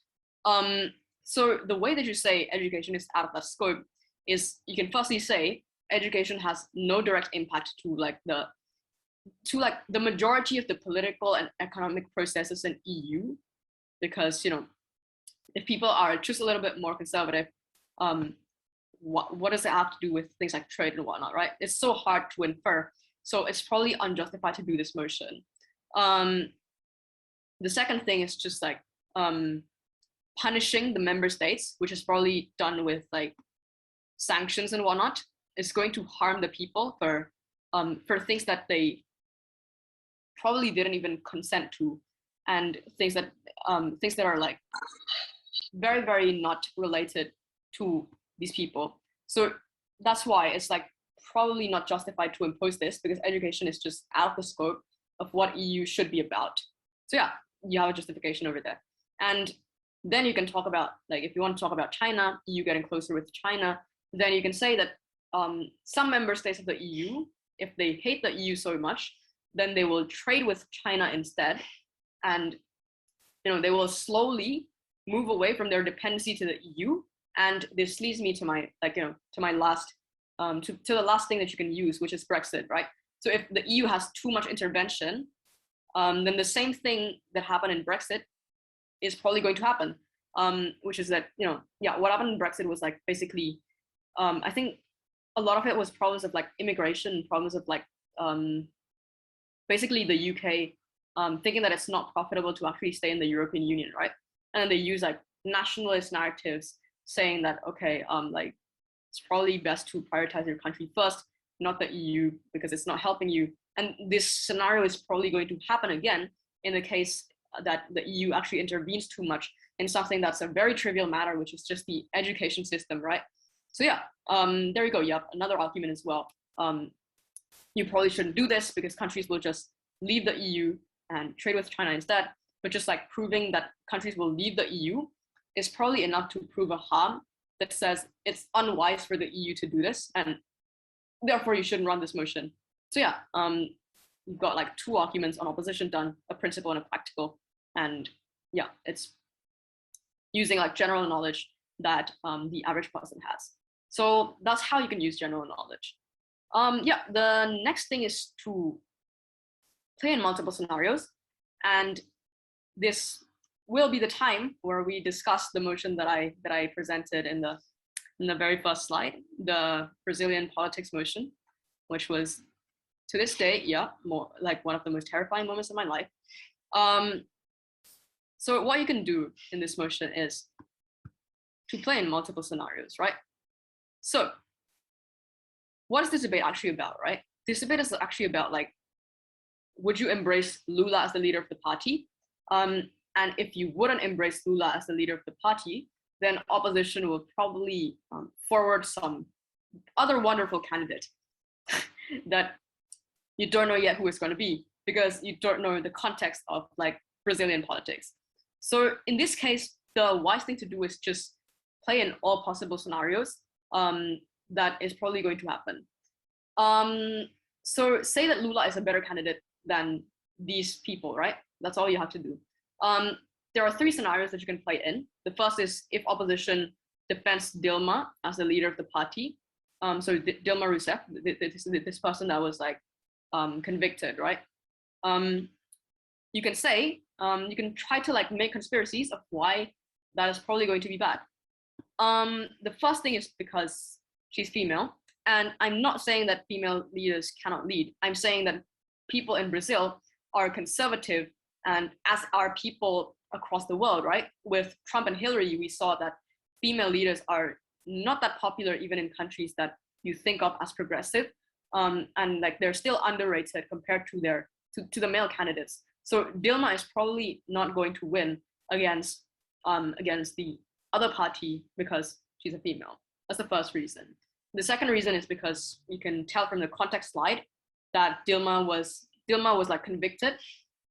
So the way that you say education is out of that scope is, you can firstly say education has no direct impact to the majority of the political and economic processes in EU, because, you know, if people are just a little bit more conservative, what does it have to do with things like trade and whatnot, right? It's so hard to infer. So it's probably unjustified to do this motion. The second thing is just like punishing the member states, which is probably done with like sanctions and whatnot. It's going to harm the people for things that they probably didn't even consent to, and things that are like very, very not related to these people. So that's why it's like probably not justified to impose this, because education is just out of the scope of what EU should be about. So yeah, you have a justification over there. And then you can talk about, like, if you want to talk about China, EU getting closer with China, then you can say that some member states of the EU, if they hate the EU so much, then they will trade with China instead. And, you know, they will slowly move away from their dependency to the EU. And this leads me to my, like, you know, to my last, to the last thing that you can use, which is Brexit, right? So if the EU has too much intervention, then the same thing that happened in Brexit is probably going to happen, which is that, you know, yeah, what happened in Brexit was like basically, I think a lot of it was problems of like immigration, problems of like, basically the UK thinking that it's not profitable to actually stay in the European Union, right? And then they use like nationalist narratives saying that, okay, like it's probably best to prioritize your country first, not the EU, because it's not helping you. And this scenario is probably going to happen again in the case that the EU actually intervenes too much in something that's a very trivial matter, which is just the education system, right? So yeah, there you go. Yep, another argument as well. You probably shouldn't do this because countries will just leave the EU and trade with China instead. But just like proving that countries will leave the EU is probably enough to prove a harm that says it's unwise for the EU to do this, and therefore you shouldn't run this motion. So yeah, you've got like two arguments on opposition done, a principle and a practical. And yeah, it's using like general knowledge that the average person has. So that's how you can use general knowledge. Yeah, the next thing is to play in multiple scenarios. And this will be the time where we discuss the motion that I presented in the very first slide, the Brazilian politics motion, which was, to this day, yeah, more like one of the most terrifying moments of my life. So what you can do in this motion is to play in multiple scenarios, right? So what is this debate actually about, right? This debate is actually about, like, would you embrace Lula as the leader of the party? And if you wouldn't embrace Lula as the leader of the party, then opposition will probably forward some other wonderful candidate that you don't know yet who it's going to be, because you don't know the context of like Brazilian politics. So in this case, the wise thing to do is just play in all possible scenarios that is probably going to happen. So say that Lula is a better candidate than these people, right? That's all you have to do. There are 3 scenarios that you can play in. The first is if opposition defends Dilma as the leader of the party. So Dilma Rousseff, this person that was like convicted, right? You can say, you can try to like make conspiracies of why that is probably going to be bad. The first thing is because she's female. And I'm not saying that female leaders cannot lead. I'm saying that people in Brazil are conservative, and as are people across the world, right? With Trump and Hillary, we saw that female leaders are not that popular even in countries that you think of as progressive. And like they're still underrated compared to the male candidates. So Dilma is probably not going to win against the other party because she's a female. That's the first reason. The second reason is because you can tell from the context slide that Dilma was like convicted,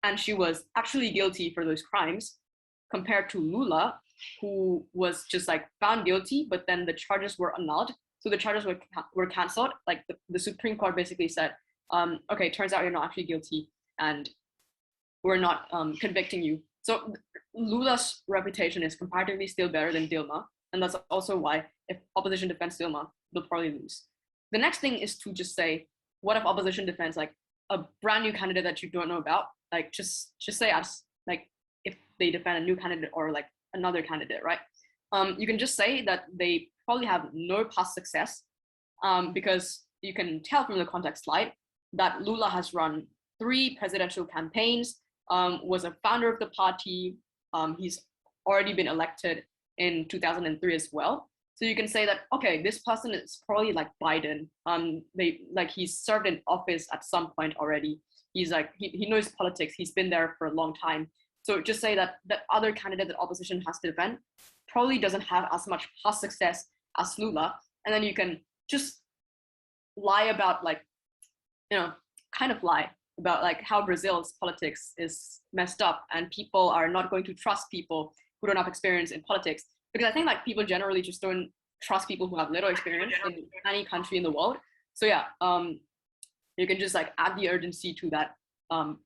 and she was actually guilty for those crimes, compared to Lula, who was just like found guilty, but then the charges were annulled. So the charges were canceled. Like the Supreme Court basically said, okay, turns out you're not actually guilty, and we're not convicting you. So Lula's reputation is comparatively still better than Dilma, and that's also why if opposition defends Dilma, they'll probably lose. The next thing is to just say, what if opposition defends like a brand new candidate that you don't know about? Like just say as like if they defend a new candidate or like another candidate, right? You can just say that they probably have no past success, because you can tell from the context slide that Lula has run 3 presidential campaigns, was a founder of the party. He's already been elected in 2003 as well. So you can say that, okay, this person is probably like Biden. He's served in office at some point already. He's like, he knows politics. He's been there for a long time. So just say that the other candidate that opposition has to defend probably doesn't have as much past success as Lula. And then you can just lie about like, kind of lie about like how Brazil's politics is messed up and people are not going to trust people who don't have experience in politics. Because I think like people generally just don't trust people who have little experience in any country in the world. So yeah, you can just like add the urgency to that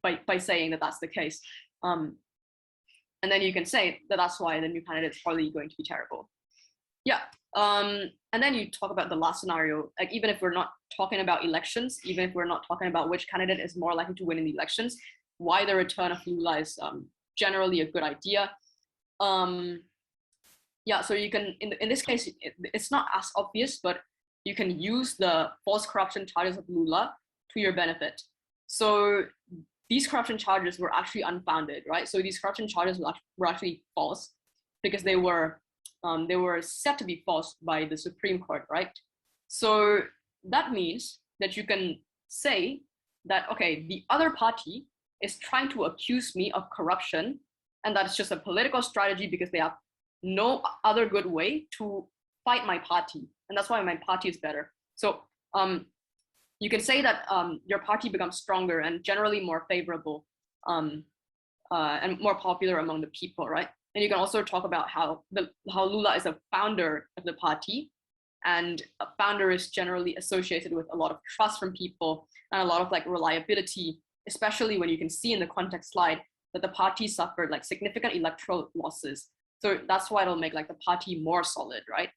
by saying that that's the case. And then you can say that that's why the new candidate is probably going to be terrible. Yeah, and then you talk about the last scenario, like even if we're not talking about elections, even if we're not talking about which candidate is more likely to win in the elections, why the return of Lula is generally a good idea. Yeah, so you can, in this case, it's not as obvious, but you can use the false corruption charges of Lula to your benefit. So these corruption charges were actually unfounded, right? So these corruption charges were actually false because they were said to be false by the Supreme Court, right? So that means that you can say that, okay, the other party is trying to accuse me of corruption, and that's just a political strategy because they have no other good way to fight my party, and that's why my party is better. So you can say that your party becomes stronger and generally more favorable and more popular among the people, right? And you can also talk about how Lula is a founder of the party, and a founder is generally associated with a lot of trust from people and a lot of like reliability, especially when you can see in the context slide that the party suffered like significant electoral losses. So that's why it'll make like the party more solid, right?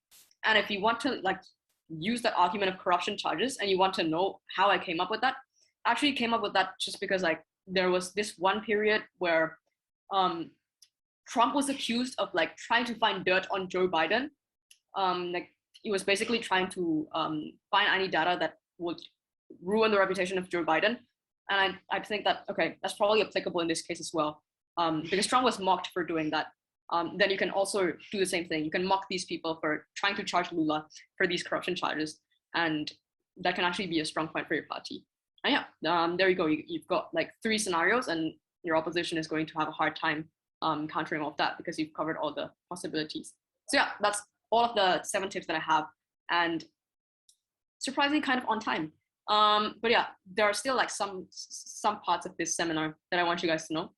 And if you want to like use that argument of corruption charges and you want to know how I came up with that, I actually came up with that just because like there was this one period where Trump was accused of like trying to find dirt on Joe Biden. Like he was basically trying to find any data that would ruin the reputation of Joe Biden. And I think that, okay, that's probably applicable in this case as well, because Trump was mocked for doing that. Then you can also do the same thing. You can mock these people for trying to charge Lula for these corruption charges, and that can actually be a strong point for your party. And yeah, there you go. You've got like 3 scenarios, and your opposition is going to have a hard time countering all of that because you've covered all the possibilities. So yeah, that's all of the 7 tips that I have, and surprisingly kind of on time. But yeah, there are still like some parts of this seminar that I want you guys to know.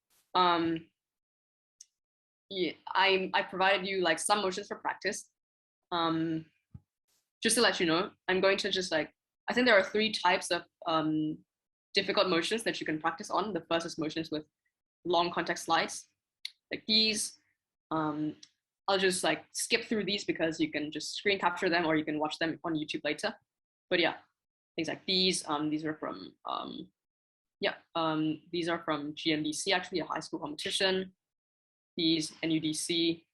Yeah, I provided you like some motions for practice. Just to let you know, I'm going to just like, I think there are 3 types of difficult motions that you can practice on. The first is motions with long context slides, like these. I'll just like skip through these because you can just screen capture them or you can watch them on YouTube later. But yeah, things like these are from, these are from GMDC, actually a high school competition. These NUDC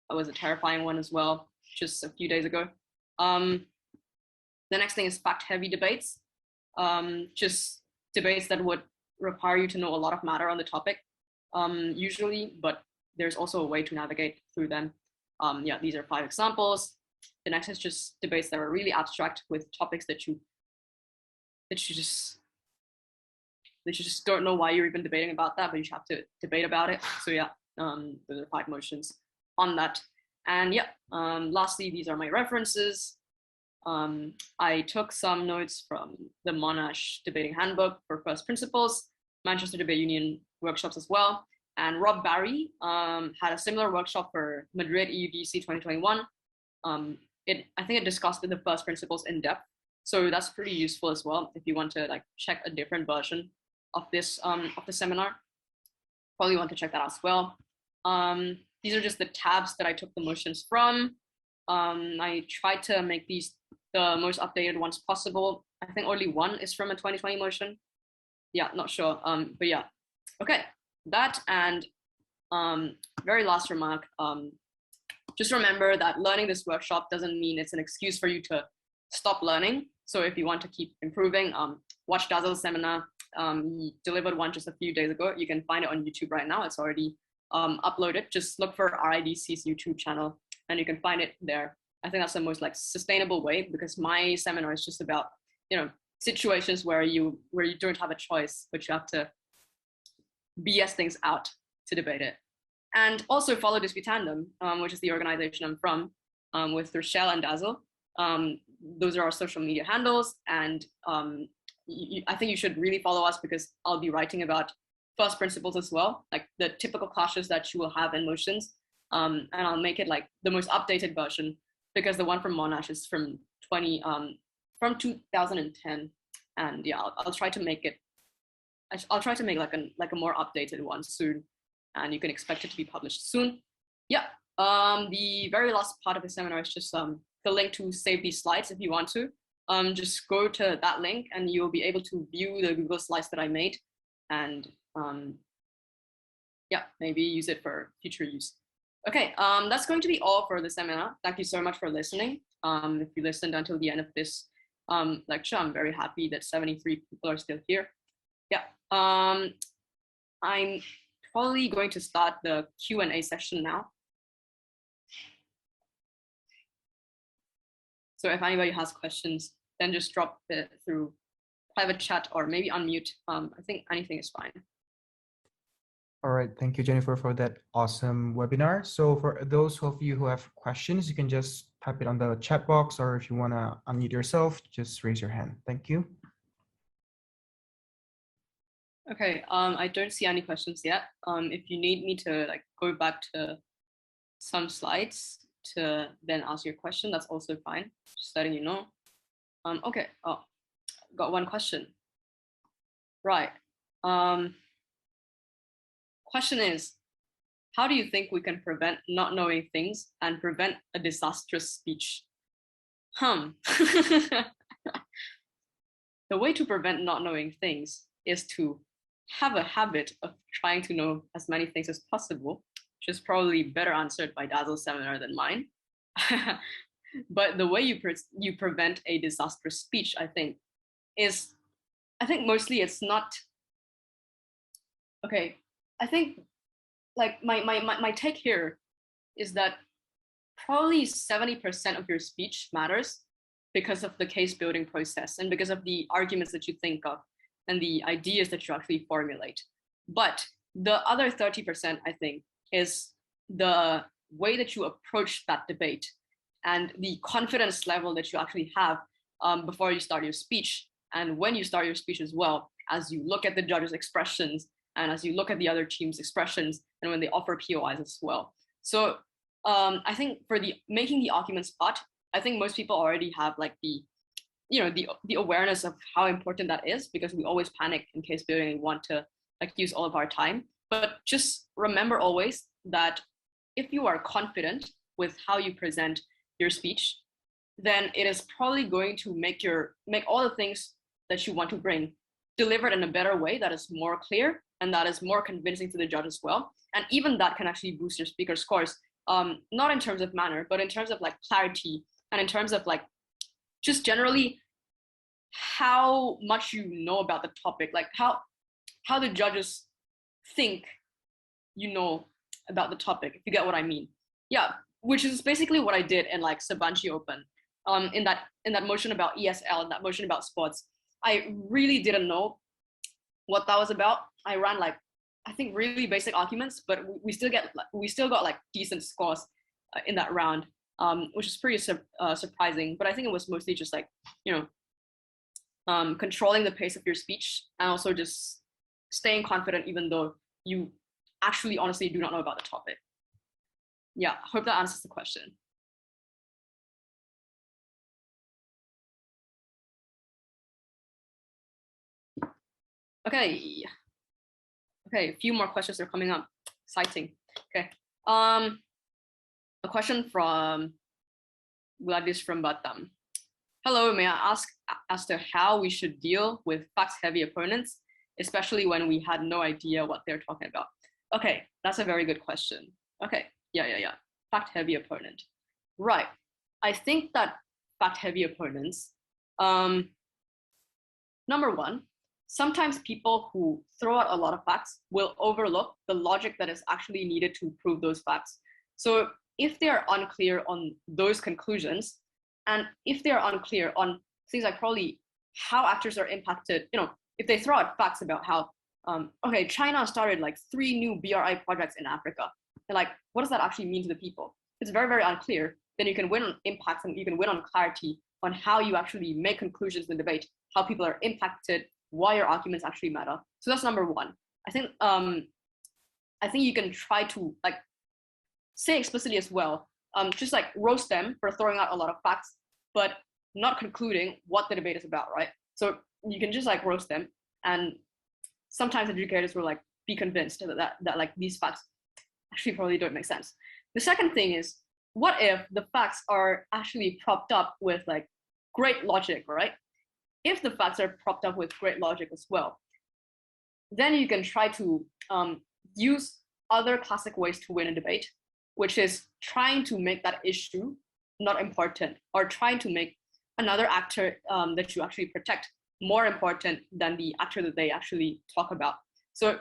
was a terrifying one as well, just a few days ago. The next thing is fact-heavy debates, just debates that would require you to know a lot of matter on the topic, usually, but there's also a way to navigate through them. Yeah, these are 5 examples. The next is just debates that are really abstract with topics that you just don't know why you're even debating about that, but you have to debate about it. So yeah, those are 5 motions on that. And yeah, lastly, these are my references. I took some notes from the Monash Debating Handbook for First Principles, Manchester Debate Union workshops as well. And Rob Barry had a similar workshop for Madrid EUDC 2021. I think it discussed the First Principles in depth. So that's pretty useful as well if you want to like check a different version of this of the seminar. Probably want to check that out as well. These are just the tabs that I took the motions from. I tried to make these the most updated ones possible. I think only one is from a 2020 motion. Yeah, not sure. But yeah, okay. That and very last remark. Just remember that learning this workshop doesn't mean it's an excuse for you to stop learning. So if you want to keep improving, watch Dazzle's seminar. He delivered one just a few days ago. You can find it on YouTube right now. It's already uploaded. Just look for RIDC's YouTube channel and you can find it there. I think that's the most like sustainable way, because my seminar is just about, you know, situations where you don't have a choice, but you have to BS things out to debate it. And also follow Dispute Tandem, which is the organization I'm from, with Rochelle and Dazzle. Those are our social media handles, and I think you should really follow us because I'll be writing about first principles as well, like the typical clashes that you will have in motions, and I'll make it like the most updated version, because the one from Monash is from 2010, and yeah, I'll try to make it. I'll try to make like a more updated one soon, and you can expect it to be published soon. Yeah. The very last part of the seminar is just the link to save these slides if you want to. Just go to that link and you'll be able to view the Google slides that I made, and yeah, maybe use it for future use. Okay, that's going to be all for the seminar. Thank you so much for listening. If you listened until the end of this lecture, I'm very happy that 73 people are still here. Yeah, I'm probably going to start the Q&A session now. So if anybody has questions, then just drop it through private chat or maybe unmute. I think anything is fine. All right, thank you, Jennifer, for that awesome webinar. So for those of you who have questions, you can just type it on the chat box, or if you want to unmute yourself, just raise your hand. Thank you. Okay, I don't see any questions yet. If you need me to like go back to some slides to then ask your question, that's also fine. Just letting you know. Okay, oh, got one question. Right. Question is, how do you think we can prevent not knowing things and prevent a disastrous speech? The way to prevent not knowing things is to have a habit of trying to know as many things as possible, which is probably better answered by Dazzle's seminar than mine. But the way you prevent a disastrous speech, I think mostly it's not, okay, I think like my take here is that probably 70% of your speech matters because of the case building process and because of the arguments that you think of and the ideas that you actually formulate. But the other 30%, I think, is the way that you approach that debate and the confidence level that you actually have before you start your speech, and when you start your speech as well, as you look at the judges' expressions and as you look at the other team's expressions and when they offer POIs as well. So I think for the making the arguments part, I think most people already have like the awareness of how important that is, because we always panic in case we really want to like use all of our time. But just remember always that if you are confident with how you present your speech, then it is probably going to make all the things that you want to bring delivered in a better way that is more clear and that is more convincing to the judge as well. And even that can actually boost your speaker scores, not in terms of manner, but in terms of like clarity and in terms of like just generally how much you know about the topic, like how the judges think you know about the topic, if you get what I mean. Yeah, which is basically what I did in like Sabanchi Open. In that motion about ESL and that motion about sports, I really didn't know what that was about. I ran like, I think really basic arguments, but we still got like decent scores in that round, which is pretty surprising. But I think it was mostly just like, controlling the pace of your speech and also just staying confident even though you actually honestly do not know about the topic. Yeah, hope that answers the question. Okay, a few more questions are coming up. Exciting. Okay, a question from Gladys from Batam. Hello, may I ask as to how we should deal with facts-heavy opponents, especially when we had no idea what they're talking about? Okay, that's a very good question. Okay, yeah. Fact-heavy opponent. Right, I think that fact-heavy opponents, number one, sometimes people who throw out a lot of facts will overlook the logic that is actually needed to prove those facts. So if they are unclear on those conclusions, and if they are unclear on things like probably how actors are impacted, if they throw out facts about how, okay, China started like 3 new BRI projects in Africa, and like, what does that actually mean to the people? It's very, very unclear. Then you can win on impacts and you can win on clarity on how you actually make conclusions in the debate, how people are impacted, why your arguments actually matter. So that's number one. I think you can try to like say explicitly as well, just like roast them for throwing out a lot of facts, but not concluding what the debate is about, right? So you can just like roast them, and sometimes educators will like be convinced that like these facts actually probably don't make sense. The second thing is, what if the facts are actually propped up with like great logic, right? If the facts are propped up with great logic as well, then you can try to use other classic ways to win a debate, which is trying to make that issue not important, or trying to make another actor that you actually protect more important than the actor that they actually talk about. So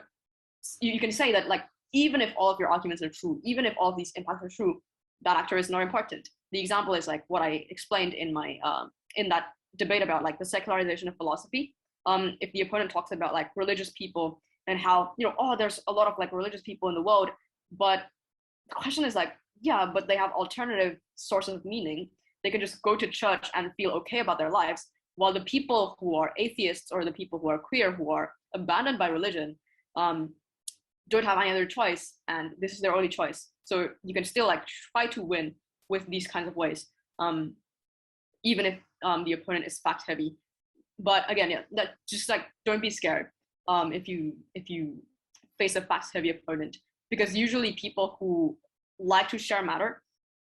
you can say that like, even if all of your arguments are true, even if all of these impacts are true, that actor is not important. The example is like what I explained in my in that debate about like the secularization of philosophy. If the opponent talks about like religious people and how, there's a lot of like religious people in the world, but the question is like, yeah, but they have alternative sources of meaning. They can just go to church and feel okay about their lives, while the people who are atheists or the people who are queer, who are abandoned by religion, don't have any other choice, and this is their only choice. So you can still like try to win with these kinds of ways, even if the opponent is fact heavy. But again, yeah, that just like don't be scared if you face a facts heavy opponent, because usually people who like to share matter,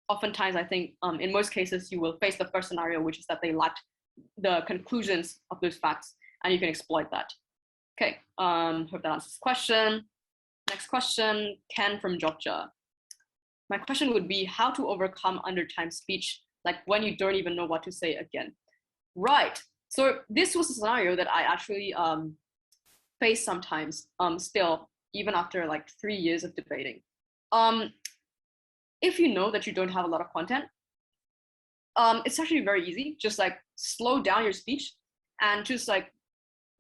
oftentimes I think in most cases you will face the first scenario, which is that they lacked the conclusions of those facts, and you can exploit that. Okay, hope that answers the question. Next question, Ken from Jogja. My question would be how to overcome undertime speech, like when you don't even know what to say again. Right, so this was a scenario that I actually face sometimes still, even after like 3 years of debating. If you know that you don't have a lot of content, it's actually very easy. Just like slow down your speech and just like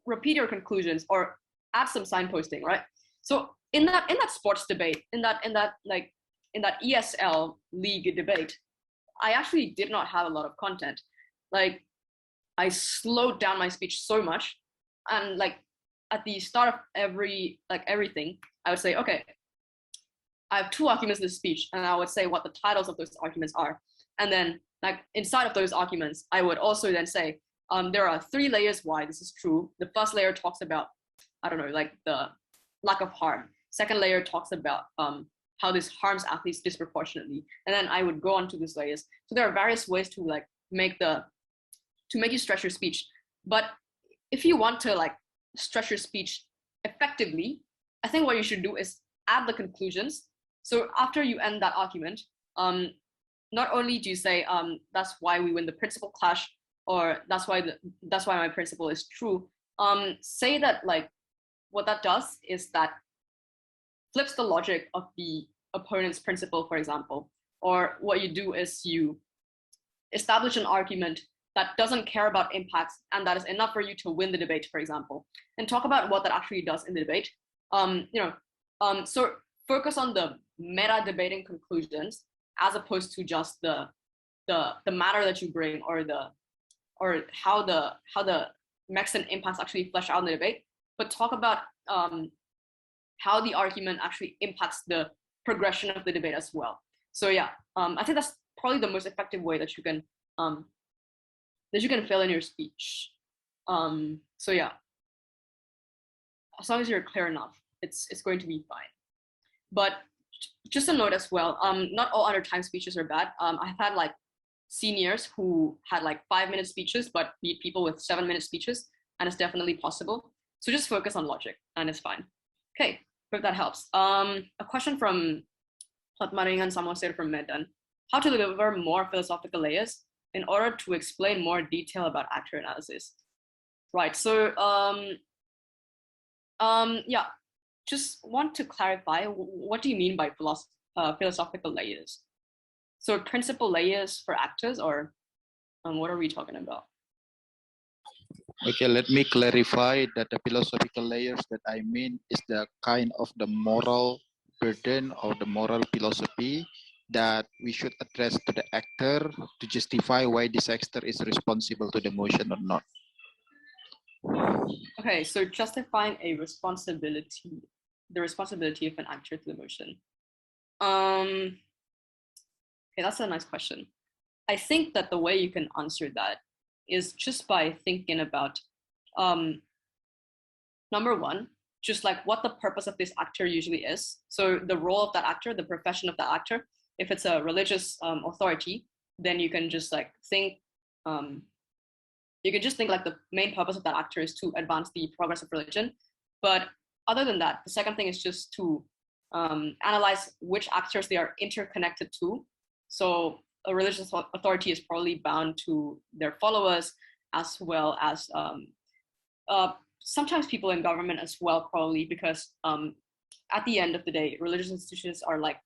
repeat your conclusions or add some signposting, right? So in that sports debate, in that ESL league debate, I actually did not have a lot of content. Like, I slowed down my speech so much, and like at the start of everything, I would say, okay, I have 2 arguments in this speech, and I would say what the titles of those arguments are. And then like inside of those arguments, I would also then say, there are 3 layers why this is true. The first layer talks about, I don't know, like the lack of harm. Second layer talks about how this harms athletes disproportionately. And then I would go on to these layers. So there are various ways to like make you stretch your speech. But if you want to like stretch your speech effectively, I think what you should do is add the conclusions. So after you end that argument, not only do you say that's why we win the principle clash, or that's why my principle is true. Say that like what that does is that flips the logic of the opponent's principle, for example. Or what you do is you establish an argument that doesn't care about impacts and that is enough for you to win the debate, for example, and talk about what that actually does in the debate. So focus on the meta debating conclusions as opposed to just the matter that you bring, or how the Mexican impacts actually flesh out in the debate, but talk about how the argument actually impacts the progression of the debate as well. So yeah, I think that's probably the most effective way that you can fill in your speech. So yeah, as long as you're clear enough, it's going to be fine. But just a note as well, not all Undertime speeches are bad. I've had like seniors who had like 5-minute speeches, but beat people with 7-minute speeches, and it's definitely possible. So just focus on logic, and it's fine. Okay, hope that helps. A question from Hotmaringan Samoser from Medan. How to deliver more philosophical layers in order to explain more detail about actor analysis? Right, so yeah, just want to clarify, what do you mean by philosophical layers? So principal layers for actors, or what are we talking about? Okay, let me clarify that the philosophical layers that I mean is the kind of the moral burden or the moral philosophy that we should address to the actor to justify why this actor is responsible to the motion or not. Okay, so justifying the responsibility of an actor to the motion. Okay, that's a nice question. I think that the way you can answer that is just by thinking about, number one, just like what the purpose of this actor usually is. So the role of that actor, the profession of that actor. If it's a religious authority, then you can just like think, like the main purpose of that actor is to advance the progress of religion. But other than that, the second thing is just to analyze which actors they are interconnected to. So a religious authority is probably bound to their followers, as well as sometimes people in government as well, probably, because at the end of the day, religious institutions are like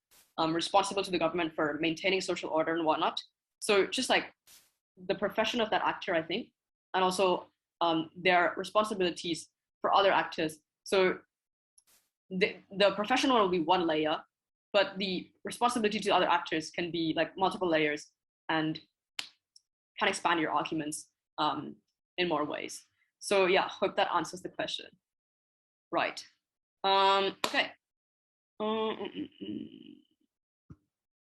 responsible to the government for maintaining social order and whatnot. So just like the profession of that actor, I think, and also their responsibilities for other actors. So the professional will be one layer, but the responsibility to other actors can be like multiple layers and can expand your arguments in more ways. So yeah, hope that answers the question. Right. Okay.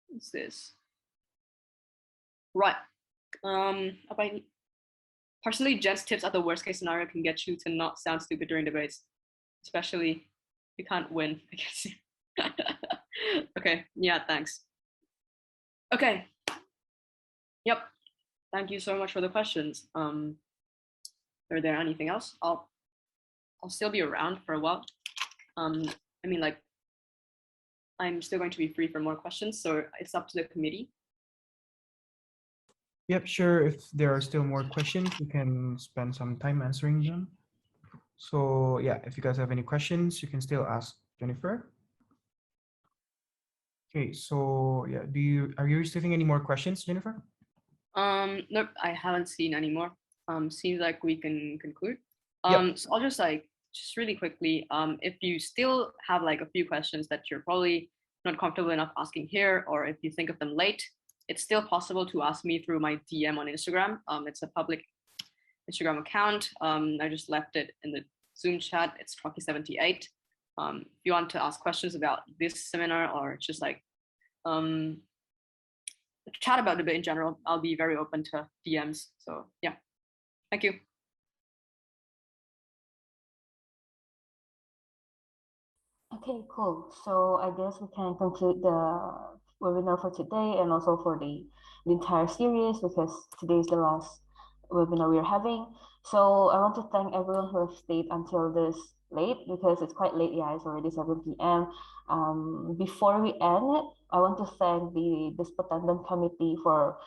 What's this? Right. Personally, Jen's tips at the worst case scenario can get you to not sound stupid during debates, especially if you can't win, I guess. Okay, yeah, thanks. Okay. Yep. Thank you so much for the questions. Are there anything else? I'll still be around for a while. I mean, like, I'm still going to be free for more questions, so it's up to the committee. Yep, sure. If there are still more questions, we can spend some time answering them. So yeah, if you guys have any questions, you can still ask Jennifer. Okay, so yeah, are you receiving any more questions, Jennifer? Nope, I haven't seen any more. Seems like we can conclude. Yep. So I'll just like just really quickly, if you still have like a few questions that you're probably not comfortable enough asking here, or if you think of them late, it's still possible to ask me through my DM on Instagram. It's a public Instagram account. I just left it in the Zoom chat. It's Rocky78. If you want to ask questions about this seminar or just like chat about debate in general, I'll be very open to DMs. So yeah, thank you. Okay, cool. So I guess we can conclude the webinar for today and also for the entire series, because today is the last webinar we're having. So I want to thank everyone who have stayed until this late, because it's quite late. Yeah, it's already 7 p.m. Before we end, I want to thank the Disputandum committee for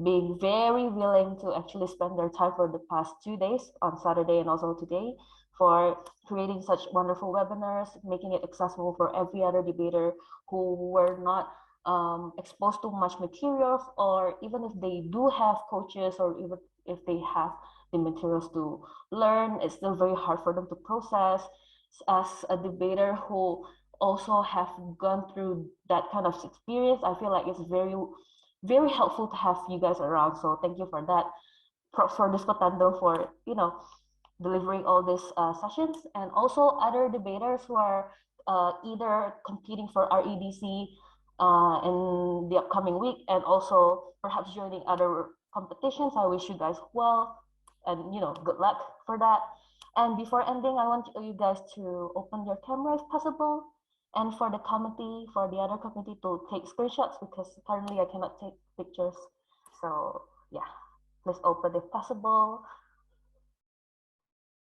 being very willing to actually spend their time for the past 2 days, on Saturday and also today, for creating such wonderful webinars, making it accessible for every other debater who were not exposed to much materials, or even if they do have coaches, or even if they have the materials to learn, it's still very hard for them to process. As a debater who also have gone through that kind of experience, I feel like it's very, very helpful to have you guys around. So thank you for that. For this Potando for, delivering all these sessions, and also other debaters who are either competing for REDC in the upcoming week, and also perhaps joining other competitions. I wish you guys well, and good luck for that. And before ending, I want you guys to open your camera if possible, and for the committee, for the other committee, to take screenshots, because currently I cannot take pictures. So yeah, please open if possible.